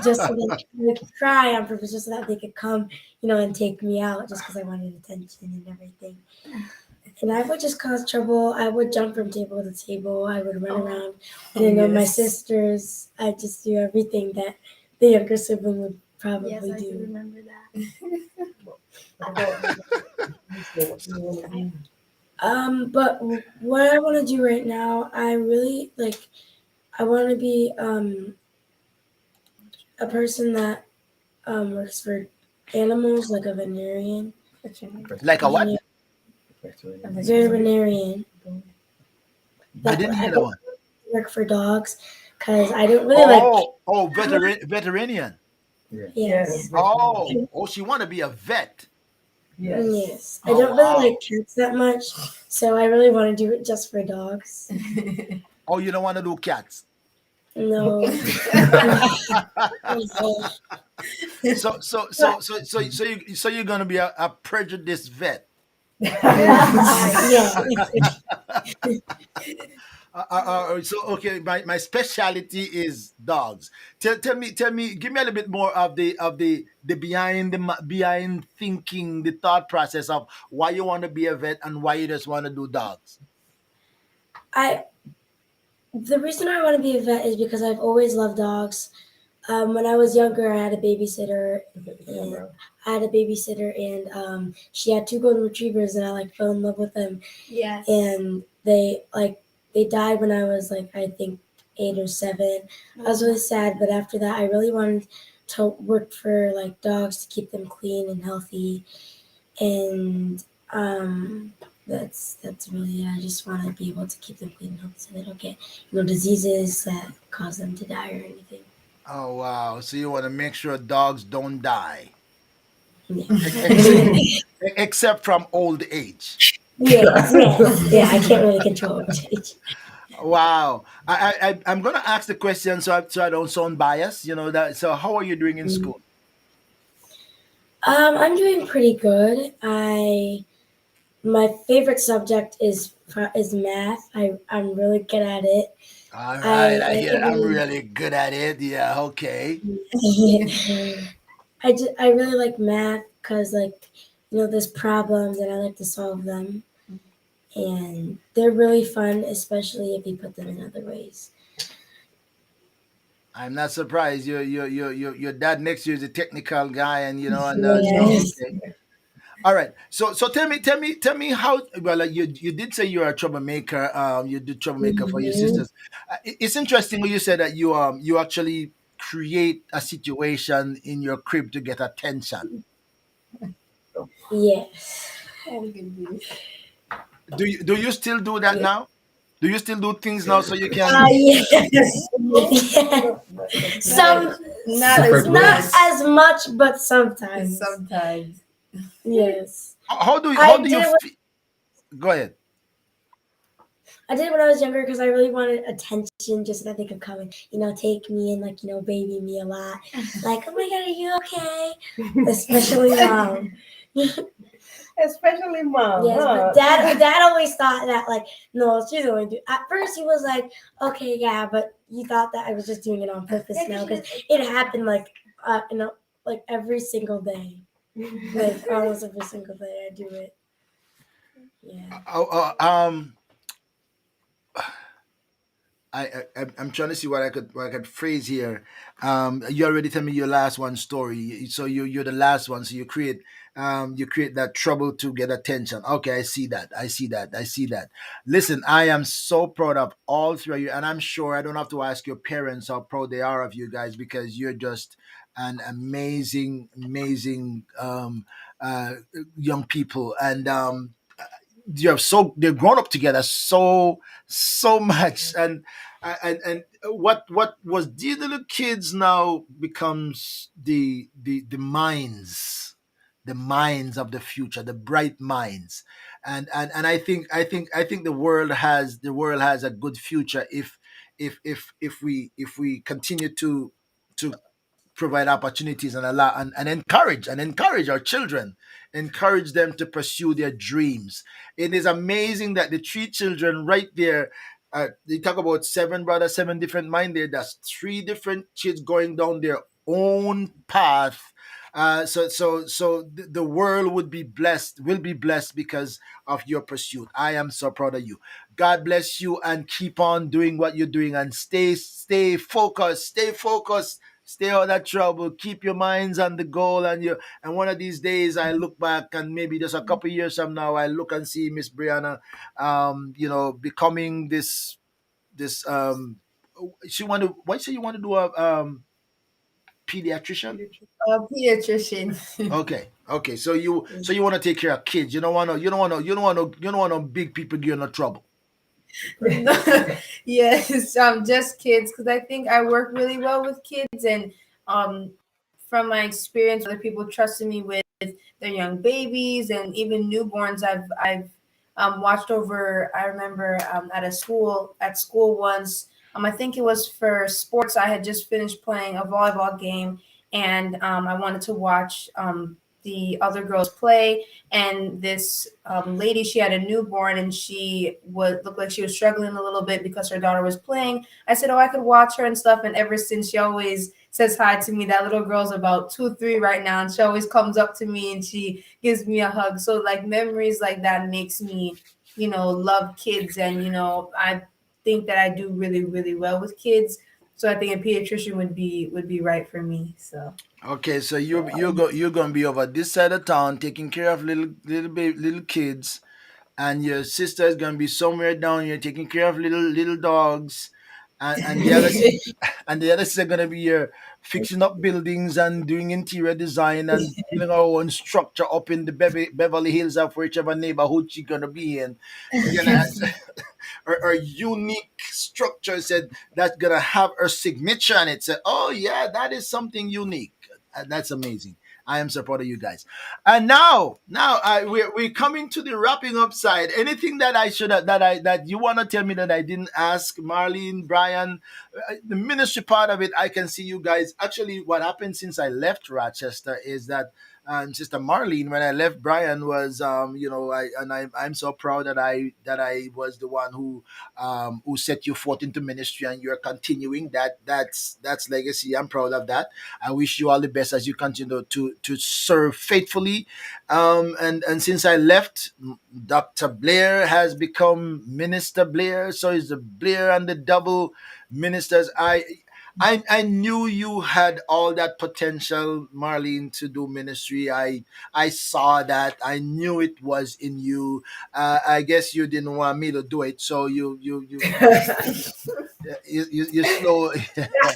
just so that I would cry on purpose, just so that they could come, and take me out, just because I wanted attention and everything. And I would just cause trouble. I would jump from table to table. I would run around. And my sisters, I just do everything that the younger sibling would probably Yes, I do do. remember that. But what I want to do right now, I really I want to be a person that works for animals, like a veterinarian. Like a what? Veterinarian. I That didn't I hear that don't one. work for dogs because I don't really like. Veterinarian. Yes. Oh, she want to be a vet. Yes. I Oh, don't really wow. like cats that much, so I really want to do it just for dogs. Oh, you don't want to do cats. No. So you're gonna be a prejudiced vet. Yeah. So okay, my specialty is dogs. Tell me, give me a little bit more of the behind thinking, the thought process of why you want to be a vet and why you just want to do dogs. I The reason I want to be a vet is because I've always loved dogs. When I was younger, I had a babysitter. And she had two golden retrievers, and I fell in love with them. Yes. And they died when I was I think 8 or 7. I was really sad, but after that, I really wanted to work for dogs to keep them clean and healthy, and that's really it. I just want to be able to keep them clean and healthy so they don't get diseases that cause them to die or anything. Oh wow! So you want to make sure dogs don't die, Yeah. except from old age. Yes, yes. Yeah, I can't really control it. Wow. I'm gonna ask the question so I don't sound biased. You know that. So how are you doing in school? I'm doing pretty good. My favorite subject is math. I'm really good at it. All right, I I like hear. it I'm really. really good at it. Yeah. Okay. I really like math because there's problems and I like to solve them, and they're really fun, especially if you put them in other ways. I'm not surprised. Your dad next to you is a technical guy, and so Yes. okay. All right. So tell me how. Well, you did say you're a troublemaker. You did troublemaker for your Mhm. sisters. It's interesting when you said that you actually create a situation in your crib to get attention. Yes. Do you still do that now? Do you still do things now so you can? Yes. Some Not as not much. as much, but sometimes. Sometimes. Yes. How do you I did it. go ahead? I did it when I was younger because I really wanted attention, just so that they could come and take me and baby me a lot. Like, oh my god, are you okay? Especially mom. Especially mom. Yes, but dad always thought that no, she's only do. At first he was like, okay, yeah, but he thought that I was just doing it on purpose now because it happened every single day, almost every single day I do it. Yeah. I'm trying to see what I could phrase here. You already tell me your last one story. So you're the last one. So you create that trouble to get attention. Okay, I see that. I see that. I see that. Listen, I am so proud of all three of you, and I'm sure I don't have to ask your parents how proud they are of you guys because you're just an amazing, amazing young people, and they've grown up together so much, and what was these little kids now becomes the minds of the future, the bright minds, and I think the world has a good future if we continue to provide opportunities and allow and encourage our children, encourage them to pursue their dreams. It is amazing that the three children right there, they talk about seven brothers, seven different mind there. That's three different kids going down their own path. The world will be blessed because of your pursuit. I am so proud of you. God bless you and keep on doing what you're doing and stay focused, stay out of trouble, keep your minds on the goal and one of these days I look back and maybe just a couple years from now I look and see Miss Briana becoming this she want to what say you want to do a pediatrician. Pediatrician. Okay, so you want to take care of kids. You don't want to big people give you no trouble. Yes, just kids, because I think I work really well with kids, and um, from my experience, other people trusted me with their young babies and even newborns. I've watched over. I remember at school once. I think it was for sports. I had just finished playing a volleyball game, and I wanted to watch the other girls play, and this lady, she had a newborn and she would look like she was struggling a little bit because her daughter was playing. I said, oh, I could watch her and stuff. And ever since, she always says hi to me. That little girl's about 2, 3 right now, and she always comes up to me and she gives me a hug. So like memories like that makes me, love kids. And I think that I do really, really well with kids. So I think a pediatrician would be right for me. So Okay, so you're gonna be over this side of town taking care of little kids, and your sister is gonna be somewhere down here taking care of little dogs, and the other and the other sister gonna be here fixing up buildings and doing interior design and building our own structure up in the Beverly Hills of whichever neighborhood she's gonna be in. We're gonna have or unique structure said that's gonna have her signature on it. Said, oh yeah, that is something unique. That's amazing. I am so proud of you guys. And now we're coming to the wrapping up side. Anything that I should have, that you want to tell me that I didn't ask, Marlene, Brian, the ministry part of it. I can see you guys. Actually, what happened since I left Rochester is that Sister Marlene, when I left, Brian was, I'm so proud that I was the one who set you forth into ministry, and you're continuing that. That's legacy. I'm proud of that. I wish you all the best as you continue to serve faithfully. And since I left, Dr. Blair has become Minister Blair. So is the Blair and the double ministers. I knew you had all that potential, Marlene, to do ministry. I saw that. I knew it was in you. I guess you didn't want me to do it, so you slow.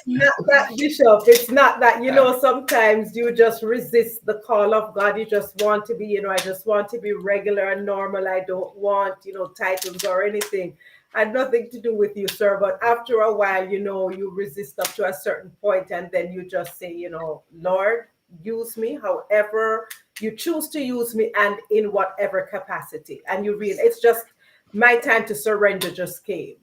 Not that, Bishop. It's not that, sometimes you just resist the call of God. You just want to be, I just want to be regular and normal. I don't want, titles or anything. Had nothing to do with you, sir. But after a while, you resist up to a certain point, and then you just say, Lord, use me however you choose to use me and in whatever capacity. And it's just my time to surrender just came.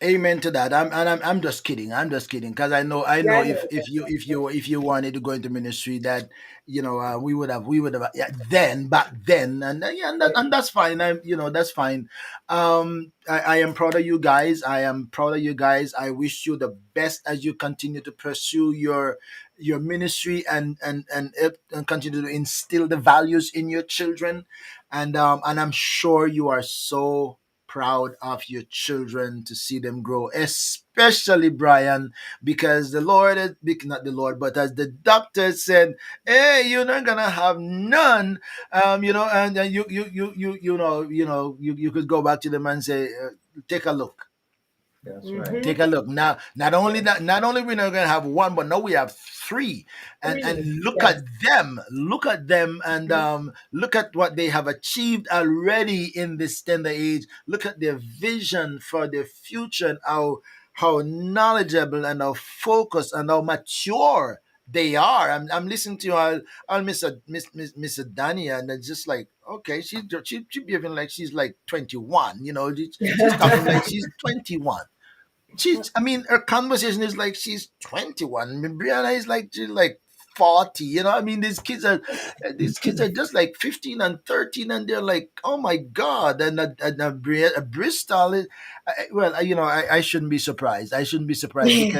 Amen to that. I'm just kidding. I'm just kidding because I know Yeah, if you wanted to go into ministry that we would have yeah, then back then yeah, and that's fine. That's fine. I am proud of you guys. I am proud of you guys. I wish you the best as you continue to pursue your ministry and continue to instill the values in your children, and I'm sure you are so proud of your children to see them grow, especially Brian, because the Lord, not the Lord, but as the doctor said, hey, you're not gonna have none, and you could go back to them and say, take a look. That's right. Take a look now. Not only we're not gonna have one, but now we have three, and really. look Yes. at them. Look at them, and look at what they have achieved already in this tender age. Look at their vision for their future and how knowledgeable and how focused and how mature they are. I'm listening to you. I'll Miss Adanya, and it's just like, okay, she behaving like she's like 21. She's talking like she's 21. I mean, her conversation is like she's 21. I mean, Brianna is like she's like 40. You know, I mean, these kids are just like 15 and 13, and they're like, oh my god. Bristol is, you know, I shouldn't be surprised. I shouldn't be surprised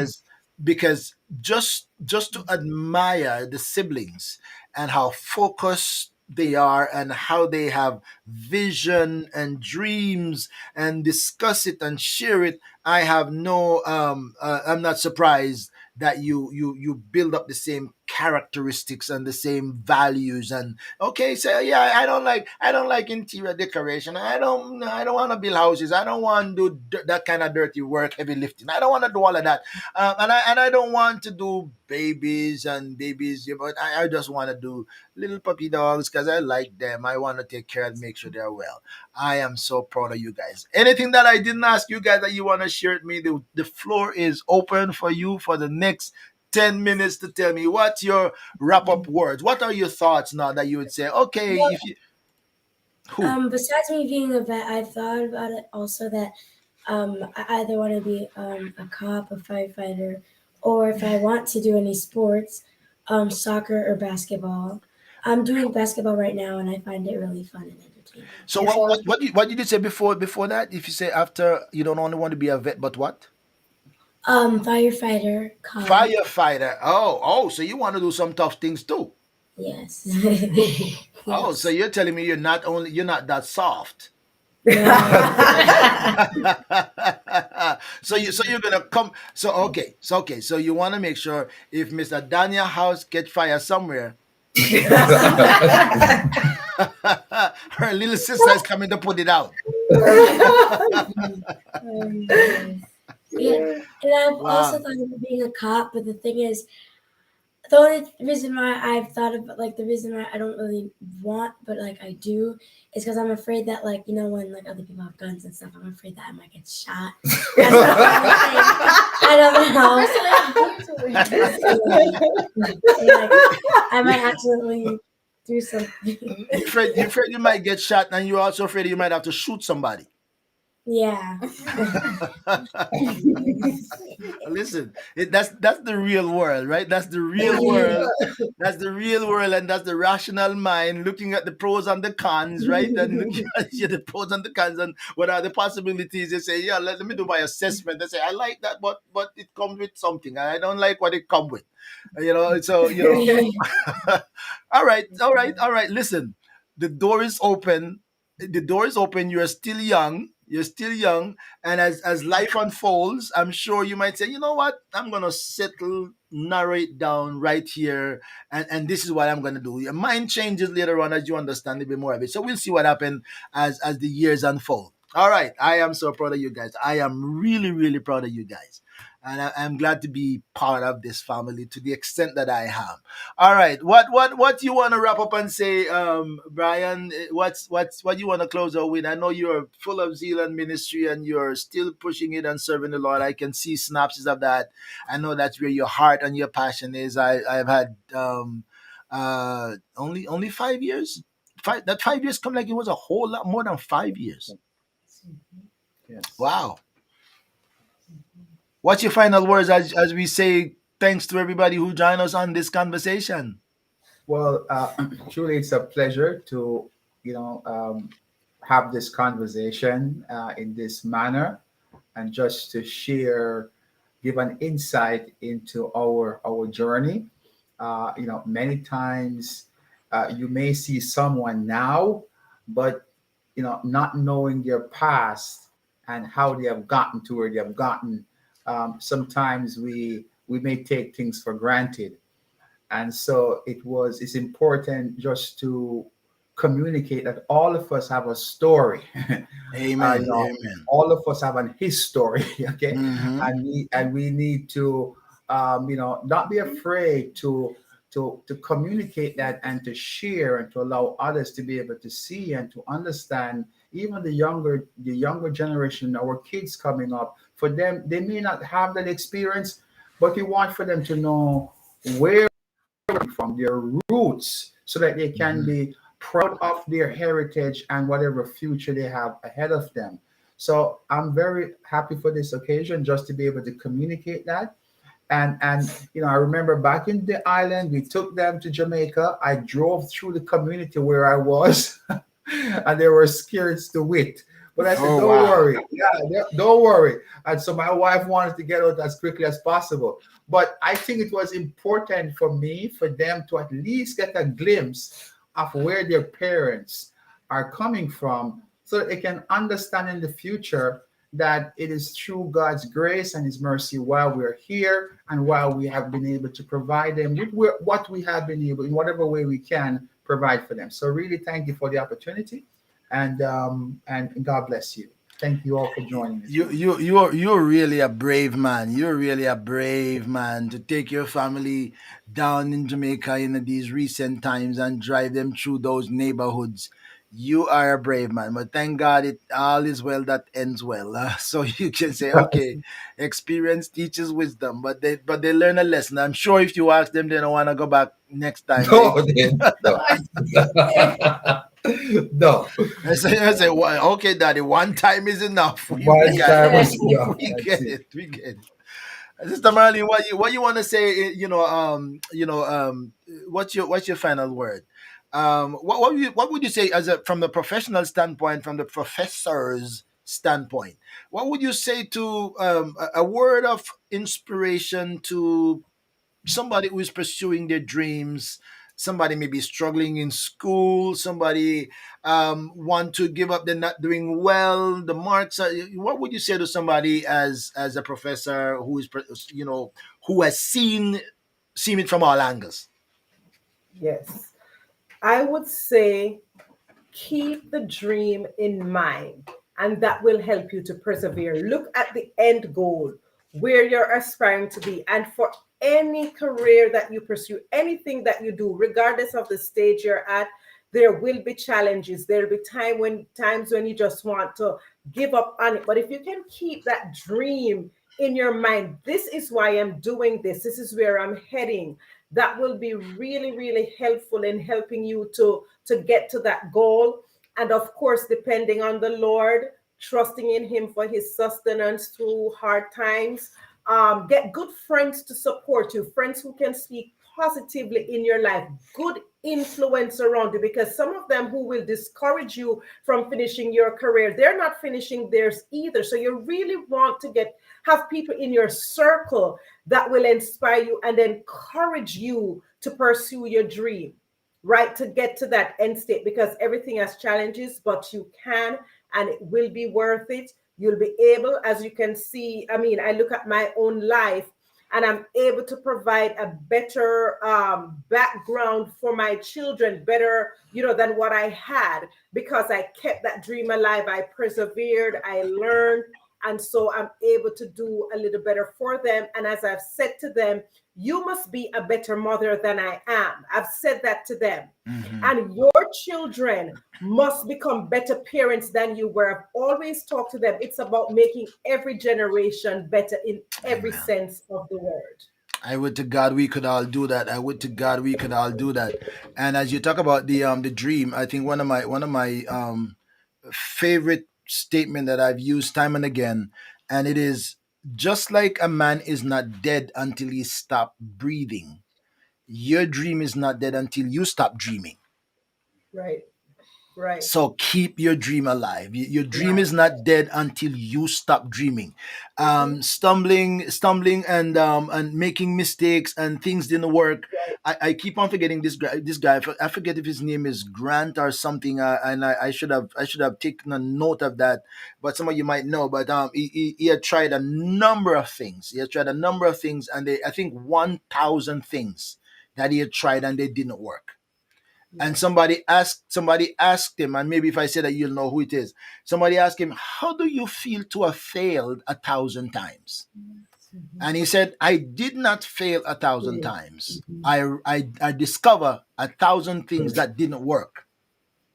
because just to admire the siblings and how focused they are and how they have vision and dreams and discuss it and share it. I have no I'm not surprised that you build up the same characteristics and the same values. And okay, so yeah, I don't like interior decoration. I don't want to build houses. I don't want to do that kind of dirty work, heavy lifting. I don't want to do all of that. And I don't want to do babies, but I just want to do little puppy dogs because I like them. I want to take care and make sure they're well. I am so proud of you guys. Anything that I didn't ask you guys that you want to share with me, the floor is open for you for the next 10 minutes to tell me what's your wrap up words. What are your thoughts now that you would say, okay, Well, if you, who? besides me being a vet, I've thought about it also that I either want to be a cop, a firefighter, or if I want to do any sports, soccer or basketball. I'm doing basketball right now, and I find it really fun and entertaining. So what did you say before that? If you say after you don't only want to be a vet, but what? Firefighter, cop, Firefighter. So you want to do some tough things too. yes, Oh, so yes. you're telling me you're not that soft. No. So you're gonna come. So you want to make sure if Mr. Daniel house get fire somewhere, her little sister is coming to put it out. Yes. Yeah, and I've also Wow. thought of being a cop, but the thing is, the only reason why I've thought of like the reason why I don't really want, but like I do, is because I'm afraid that like when like other people have guns and stuff, I'm afraid that I might get shot. That's the only thing. I don't know. Like, I might accidentally do something. You afraid you might get shot, and you're also afraid you might have to shoot somebody. Yeah. Listen, that's the real world, right? That's the real world. That's the real world, and that's the rational mind looking at the pros and the cons, right? And looking at the pros and the cons and what are the possibilities. They say, yeah, let me do my assessment. They say, I like that, but it comes with something. I don't like what it comes with. So all right. Listen, the door is open. The door is open. You're still young. You're still young, and as life unfolds, I'm sure you might say, you know what, I'm gonna settle, narrow it down right here, and this is what I'm gonna do. Your mind changes later on as you understand a bit more of it. So we'll see what happens as the years unfold. All right, I am so proud of you guys. I am really proud of you guys, and I'm glad to be part of this family to the extent that I am. All right. What you want to wrap up and say, Brian? What you want to close out with? I know you're full of zeal and ministry, and you're still pushing it and serving the Lord. I can see synopses of that. I know that's where your heart and your passion is. I've had only 5 years. 5 years come like it was a whole lot more than 5 years. Yes. Wow. What's your final words as we say thanks to everybody who joined us on this conversation? Well, truly, it's a pleasure to have this conversation in this manner, and just to share, give an insight into our journey. Many times you may see someone now, but not knowing their past and how they have gotten to where they have gotten. Sometimes we may take things for granted, and so it's important just to communicate that all of us have a story. Amen. You know, Amen. all of us have an history. Okay, Mm-hmm. and we need to not be afraid to communicate that, and to share, and to allow others to be able to see and to understand. Even the younger generation, our kids coming up, for them, they may not have that experience, but we want for them to know where from their roots, so that they can Mm-hmm. be proud of their heritage and whatever future they have ahead of them. So I'm very happy for this occasion just to be able to communicate that. And I remember back in the island, we took them to Jamaica. I drove through the community where I was, and they were scared to wit. But I said, Oh "Don't wow. worry, don't worry." And so my wife wanted to get out as quickly as possible. But I think it was important for me for them to at least get a glimpse of where their parents are coming from, so that they can understand in the future that it is through God's grace and His mercy while we're here and while we have been able to provide them with what we have been able, in whatever way we can provide for them. So really, thank you for the opportunity, and God bless you. Thank you all for joining this You week. you you're really a brave man. You're really a brave man to take your family down in Jamaica in these recent times and drive them through those neighborhoods. You are a brave man, but thank God it all is well that ends well. So you can say, okay, experience teaches wisdom, but they learn a lesson. I'm sure if you ask them, they don't want to go back next time. They No, no, no. I say, well, okay, Daddy, one time is enough. We One got time it. was enough. We That's get it. it. We get it. Sister Marlene, what you want to say? What's your final word? What would you say as a from the professional standpoint, from the professor's standpoint? What would you say to a word of inspiration to somebody who is pursuing their dreams, somebody maybe struggling in school, somebody want to give up, they're not doing well, the marks are, what would you say to somebody as a professor who is who has seen it from all angles? Yes. I would say keep the dream in mind, and that will help you to persevere. Look at the end goal, where you're aspiring to be. And for any career that you pursue, anything that you do, regardless of the stage you're at, there will be challenges. There'll be times when you just want to give up on it. But if you can keep that dream in your mind, this is why I'm doing this, this is where I'm heading, that will be really, really helpful in helping you to get to that goal. And of course, depending on the Lord, trusting in Him for His sustenance through hard times. Get good friends to support you, friends who can speak positively in your life, good influence around you, because some of them who will discourage you from finishing your career, they're not finishing theirs either. So you really want to have people in your circle that will inspire you and encourage you to pursue your dream, right? To get to that end state, because everything has challenges, but you can, and it will be worth it. You'll be able, as you can see, I mean, I look at my own life and I'm able to provide a better background for my children, better, than what I had, because I kept that dream alive. I persevered, I learned, and so I'm able to do a little better for them. And as I've said to them, you must be a better mother than I am. I've said that to them. Hmm. And your children must become better parents than you were. I've always talked to them. It's about making every generation better in every Amen. sense of the word. I would to God we could all do that. I would to God we could all do that. And as you talk about the dream, I think one of my favorite statement that I've used time and again, and it is, just like a man is not dead until he stop breathing, your dream is not dead until you stop dreaming. Right, right, So keep your dream alive. Your dream right. is not dead until you stop dreaming. Mhm. Stumbling and making mistakes and things didn't work. Right. I keep on forgetting this guy. This guy. I forget if his name is Grant or something. And I should have taken a note of that. But some of you might know. But he had tried a number of things. He had tried a number of things, and I think 1,000 things that he had tried, and they didn't work. And Yes. somebody asked him, and maybe if I say that, you'll know who it is. Somebody asked him, how do you feel to have failed 1,000 times? Mhm. And he said, I did not fail 1,000 Mhm. times. I discover 1,000 things that didn't work.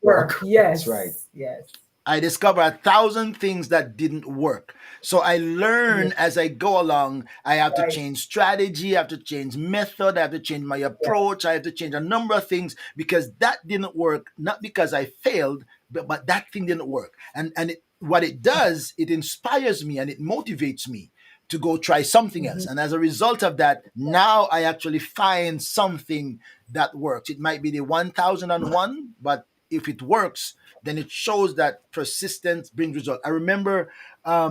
Work. Work. That's right. Yes. Yes. I discover 1,000 things that didn't work. So I Yes. learn as I go along. I have to Right. change strategy, I have to change method, I have to change my Yes. approach, I have to change a number of things because that didn't work, not because I failed, but that thing didn't work. And what it does, it inspires me and it motivates me to go try something else. Mhm. And as a result of that, now I actually find something that works. It might be the 1001, but if it works, then it shows that persistence brings results. I remember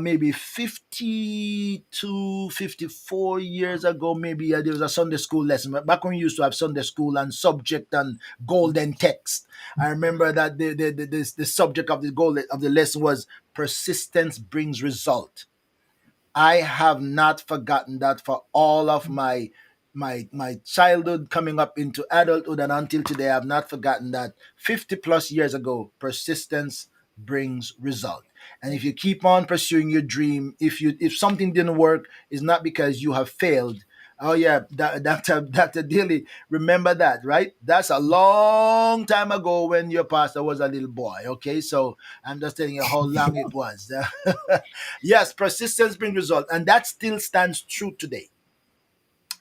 maybe 54 years ago, maybe there was a Sunday school lesson. Back when we used to have Sunday school and subject and golden text. I remember that the subject of the goal of the lesson was persistence brings result. I have not forgotten that for all of my childhood coming up into adulthood and until today. I've not forgotten that 50 plus years ago, persistence brings result. And if you keep on pursuing your dream, if something didn't work, it's not because you have failed. Oh yeah, Dr. Dilly, remember that, right? That's a long time ago when your pastor was a little boy. Okay, so I'm just telling you how long it was. Yes, persistence brings result, and that still stands true today.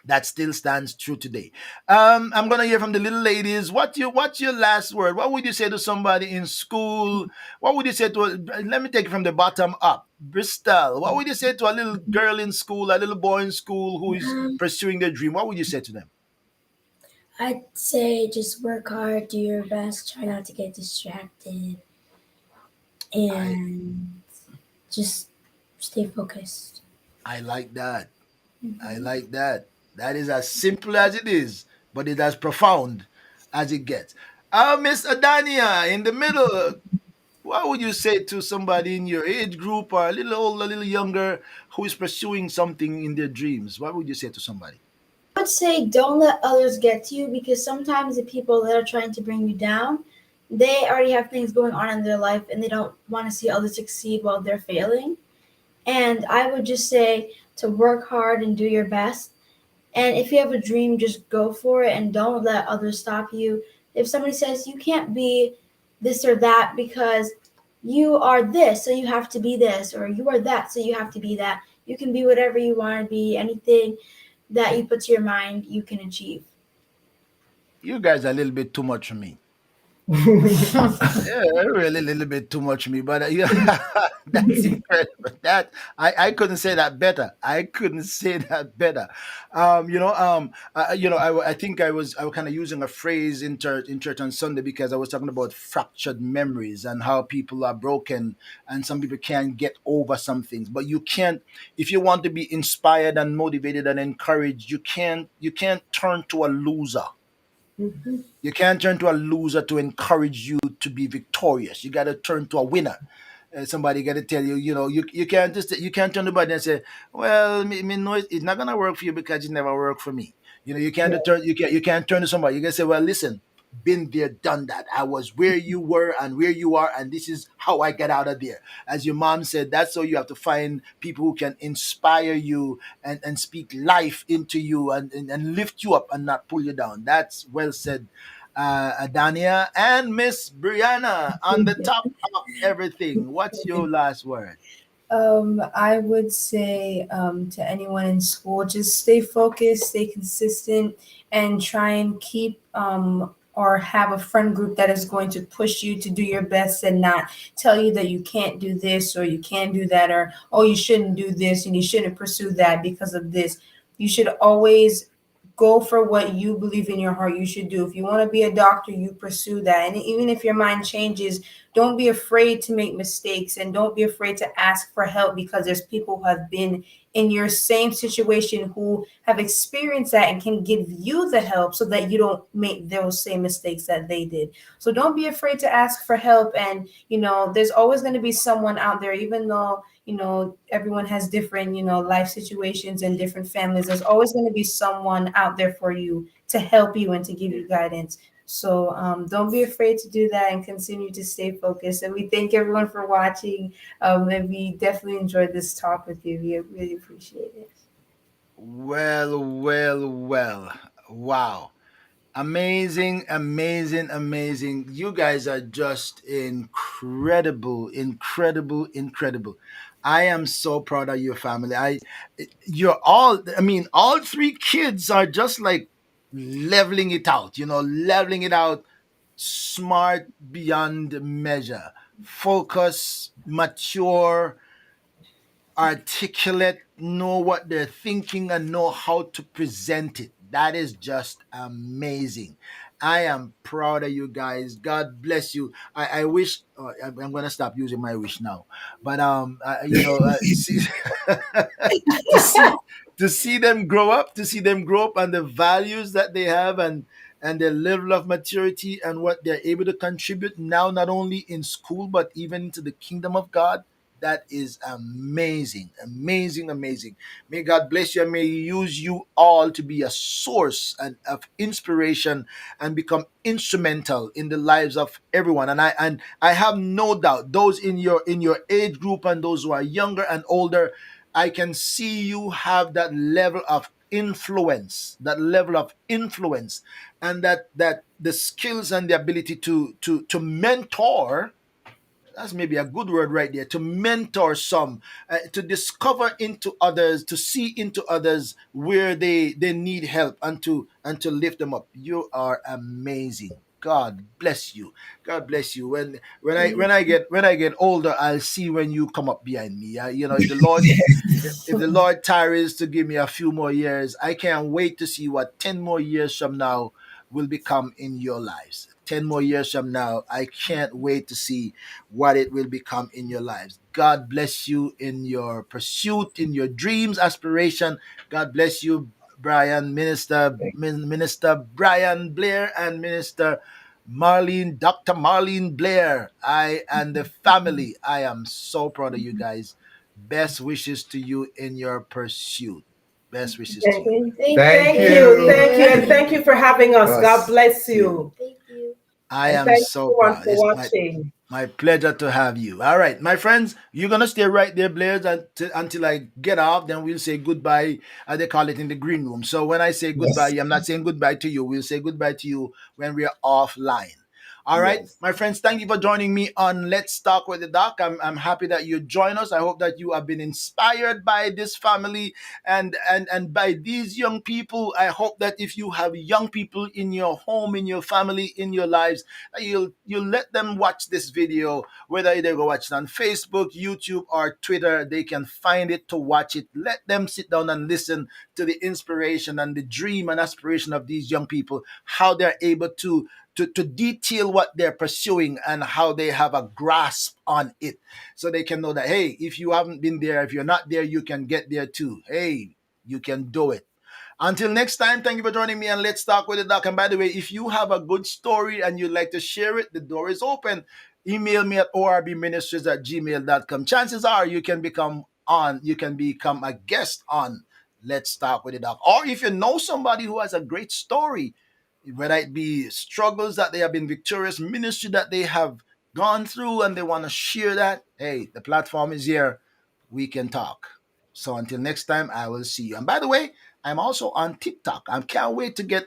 That still stands true today. I'm gonna hear from the little ladies. What's your last word? What would you say to somebody in school? What would you say to? Let me take it from the bottom up. Bristol. What would you say to a little girl in school, a little boy in school who is Um, pursuing their dream? What would you say to them? I'd say just work hard, do your best, try not to get distracted, I and just stay focused. I like that. I Mhm. like that. That is as simple as it is, but it's as profound as it gets. Miss Adanya in the middle. What would you say to somebody in your age group or a little older, a little younger who is pursuing something in their dreams? What would you say to somebody? I would say don't let others get to you because sometimes the people that are trying to bring you down, they already have things going on in their life and they don't want to see others succeed while they're failing. And I would just say to work hard and do your best. And if you have a dream, just go for it and don't let others stop you. If somebody says you can't be this or that because you are this, so you have to be this, or you are that, so you have to be that. You can be whatever you want to be. Anything that you put to your mind, you can achieve. You guys are a little bit too much for me. Yeah, really a little bit too much for me, but yeah, that's incredible. That I couldn't say that better. I couldn't say that better. I think I was kind of using a phrase in church on Sunday because I was talking about fractured memories and how people are broken and some people can't get over some things. But you can't, if you want to be inspired and motivated and encouraged, you can't turn to a loser. Mhm. You can't turn to a loser to encourage you to be victorious. You got to turn to a winner. Somebody got to tell you, you can't just you can't turn to somebody and say, well, me know it's not gonna work for you because it never worked for me. You can't turn you can't turn to somebody. You can say, well, listen, been there, done that. I was where you were and where you are, and this is how I get out of there. As your mom said, that's how you have to find people who can inspire you and speak life into you and lift you up and not pull you down. That's well said, Adania and Miss Briana on the top of everything. What's your last word? I would say to anyone in school, just stay focused, stay consistent, and try and keep or have a friend group that is going to push you to do your best and not tell you that you can't do this or you can't do that or oh you shouldn't do this and you shouldn't pursue that because of this. You should always go for what you believe in your heart you should do. If you want to be a doctor, you pursue that. And even if your mind changes, don't be afraid to make mistakes and don't be afraid to ask for help because there's people who have been in your same situation who have experienced that and can give you the help so that you don't make those same mistakes that they did. So don't be afraid to ask for help. And there's always going to be someone out there, even though everyone has different life situations and different families. There's always going to be someone out there for you to help you and to give you guidance. So don't be afraid to do that and continue to stay focused. And we thank everyone for watching. And we definitely enjoyed this talk with you. We really appreciate it. Well, well, well. Wow. Amazing, amazing, amazing. You guys are just incredible, incredible, incredible. I am so proud of your family. All three kids are just like leveling it out, leveling it out smart beyond measure. focused, mature, articulate, know what they're thinking, and know how to present it. That is just amazing. I am proud of you guys. God bless you. I wish I'm gonna stop using my wish now, but see, to see to see them grow up, and the values that they have, and their level of maturity and what they're able to contribute now, not only in school but even into the kingdom of God. That is amazing, amazing, amazing. May God bless you and may He use you all to be a source of inspiration and become instrumental in the lives of everyone. And I have no doubt those in your age group and those who are younger and older, I can see you have that level of influence, and that the skills and the ability to mentor. That's maybe a good word right there, to mentor some, to discover into others, to see into others where they need help, and to lift them up. You are amazing. God bless you. God bless you. When I get older, I'll see when you come up behind me. If the Lord, if the Lord tarries to give me a few more years, I can't wait to see what 10 more years from now will become in your lives. 10 more years from now, I can't wait to see what it will become in your lives. God bless you in your pursuit, in your dreams, aspiration. God bless you, Brian, Minister Brian Blair, and Minister Marlene, Dr. Marlene Blair. I and the family. I am so proud of you guys. Best wishes to you in your pursuit. Best wishes to Thank, you. Thank thank you, and you. thank you for having us. God Us. bless you, Thank you. I and am thank so everyone proud. for It's watching. my pleasure to have you. All right, my friends, you're gonna stay right there, Blair, until I get off. Then we'll say goodbye, as they call it in the green room. So when I say goodbye, Yes. I'm not saying goodbye to you. We'll say goodbye to you when we're offline. All right, Yes. my friends, thank you for joining me on Let's Talk with the Doc. I'm happy that you join us. I hope that you have been inspired by this family and by these young people. I hope that if you have young people in your home, in your family, in your lives, you'll let them watch this video, whether they go watch it on Facebook, YouTube, or Twitter. They can find it to watch it. Let them sit down and listen to the inspiration and the dream and aspiration of these young people, how they're able to detail what they're pursuing and how they have a grasp on it, so they can know that, hey, if you haven't been there, if you're not there, you can get there too. Hey, you can do it. Until next time, thank you for joining me, and Let's Talk with the Doc. And by the way, if you have a good story and you'd like to share it, the door is open. Email me at orbministries@gmail.com. Chances are you can become a guest on Let's Talk with the Doc. Or if you know somebody who has a great story, whether it be struggles that they have been victorious, ministry that they have gone through, and they want to share that, hey, the platform is here. We can talk. So until next time, I will see you. And by the way, I'm also on TikTok. I can't wait to get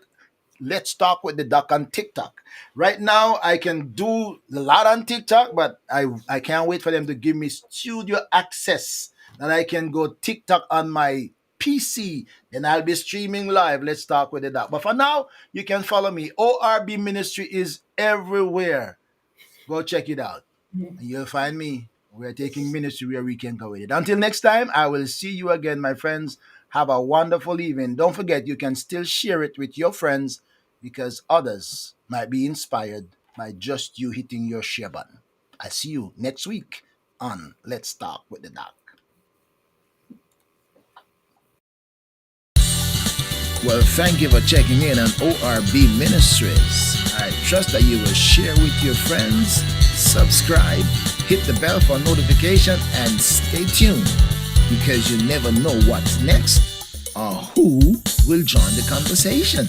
Let's Talk with the Doc on TikTok. Right now, I can do a lot on TikTok, but I can't wait for them to give me studio access that I can go TikTok on my PC. Then I'll be streaming live. Let's Talk with the Doc. But for now, you can follow me. ORB Ministry is everywhere. Go check it out. And you'll find me. We're taking ministry where we can go with it. Until next time, I will see you again, my friends. Have a wonderful evening. Don't forget, you can still share it with your friends because others might be inspired by just you hitting your share button. I see you next week on Let's Talk with the Doc. Well, thank you for checking in on ORB Ministries. I trust that you will share with your friends, subscribe, hit the bell for notification, and stay tuned because you never know what's next or who will join the conversation.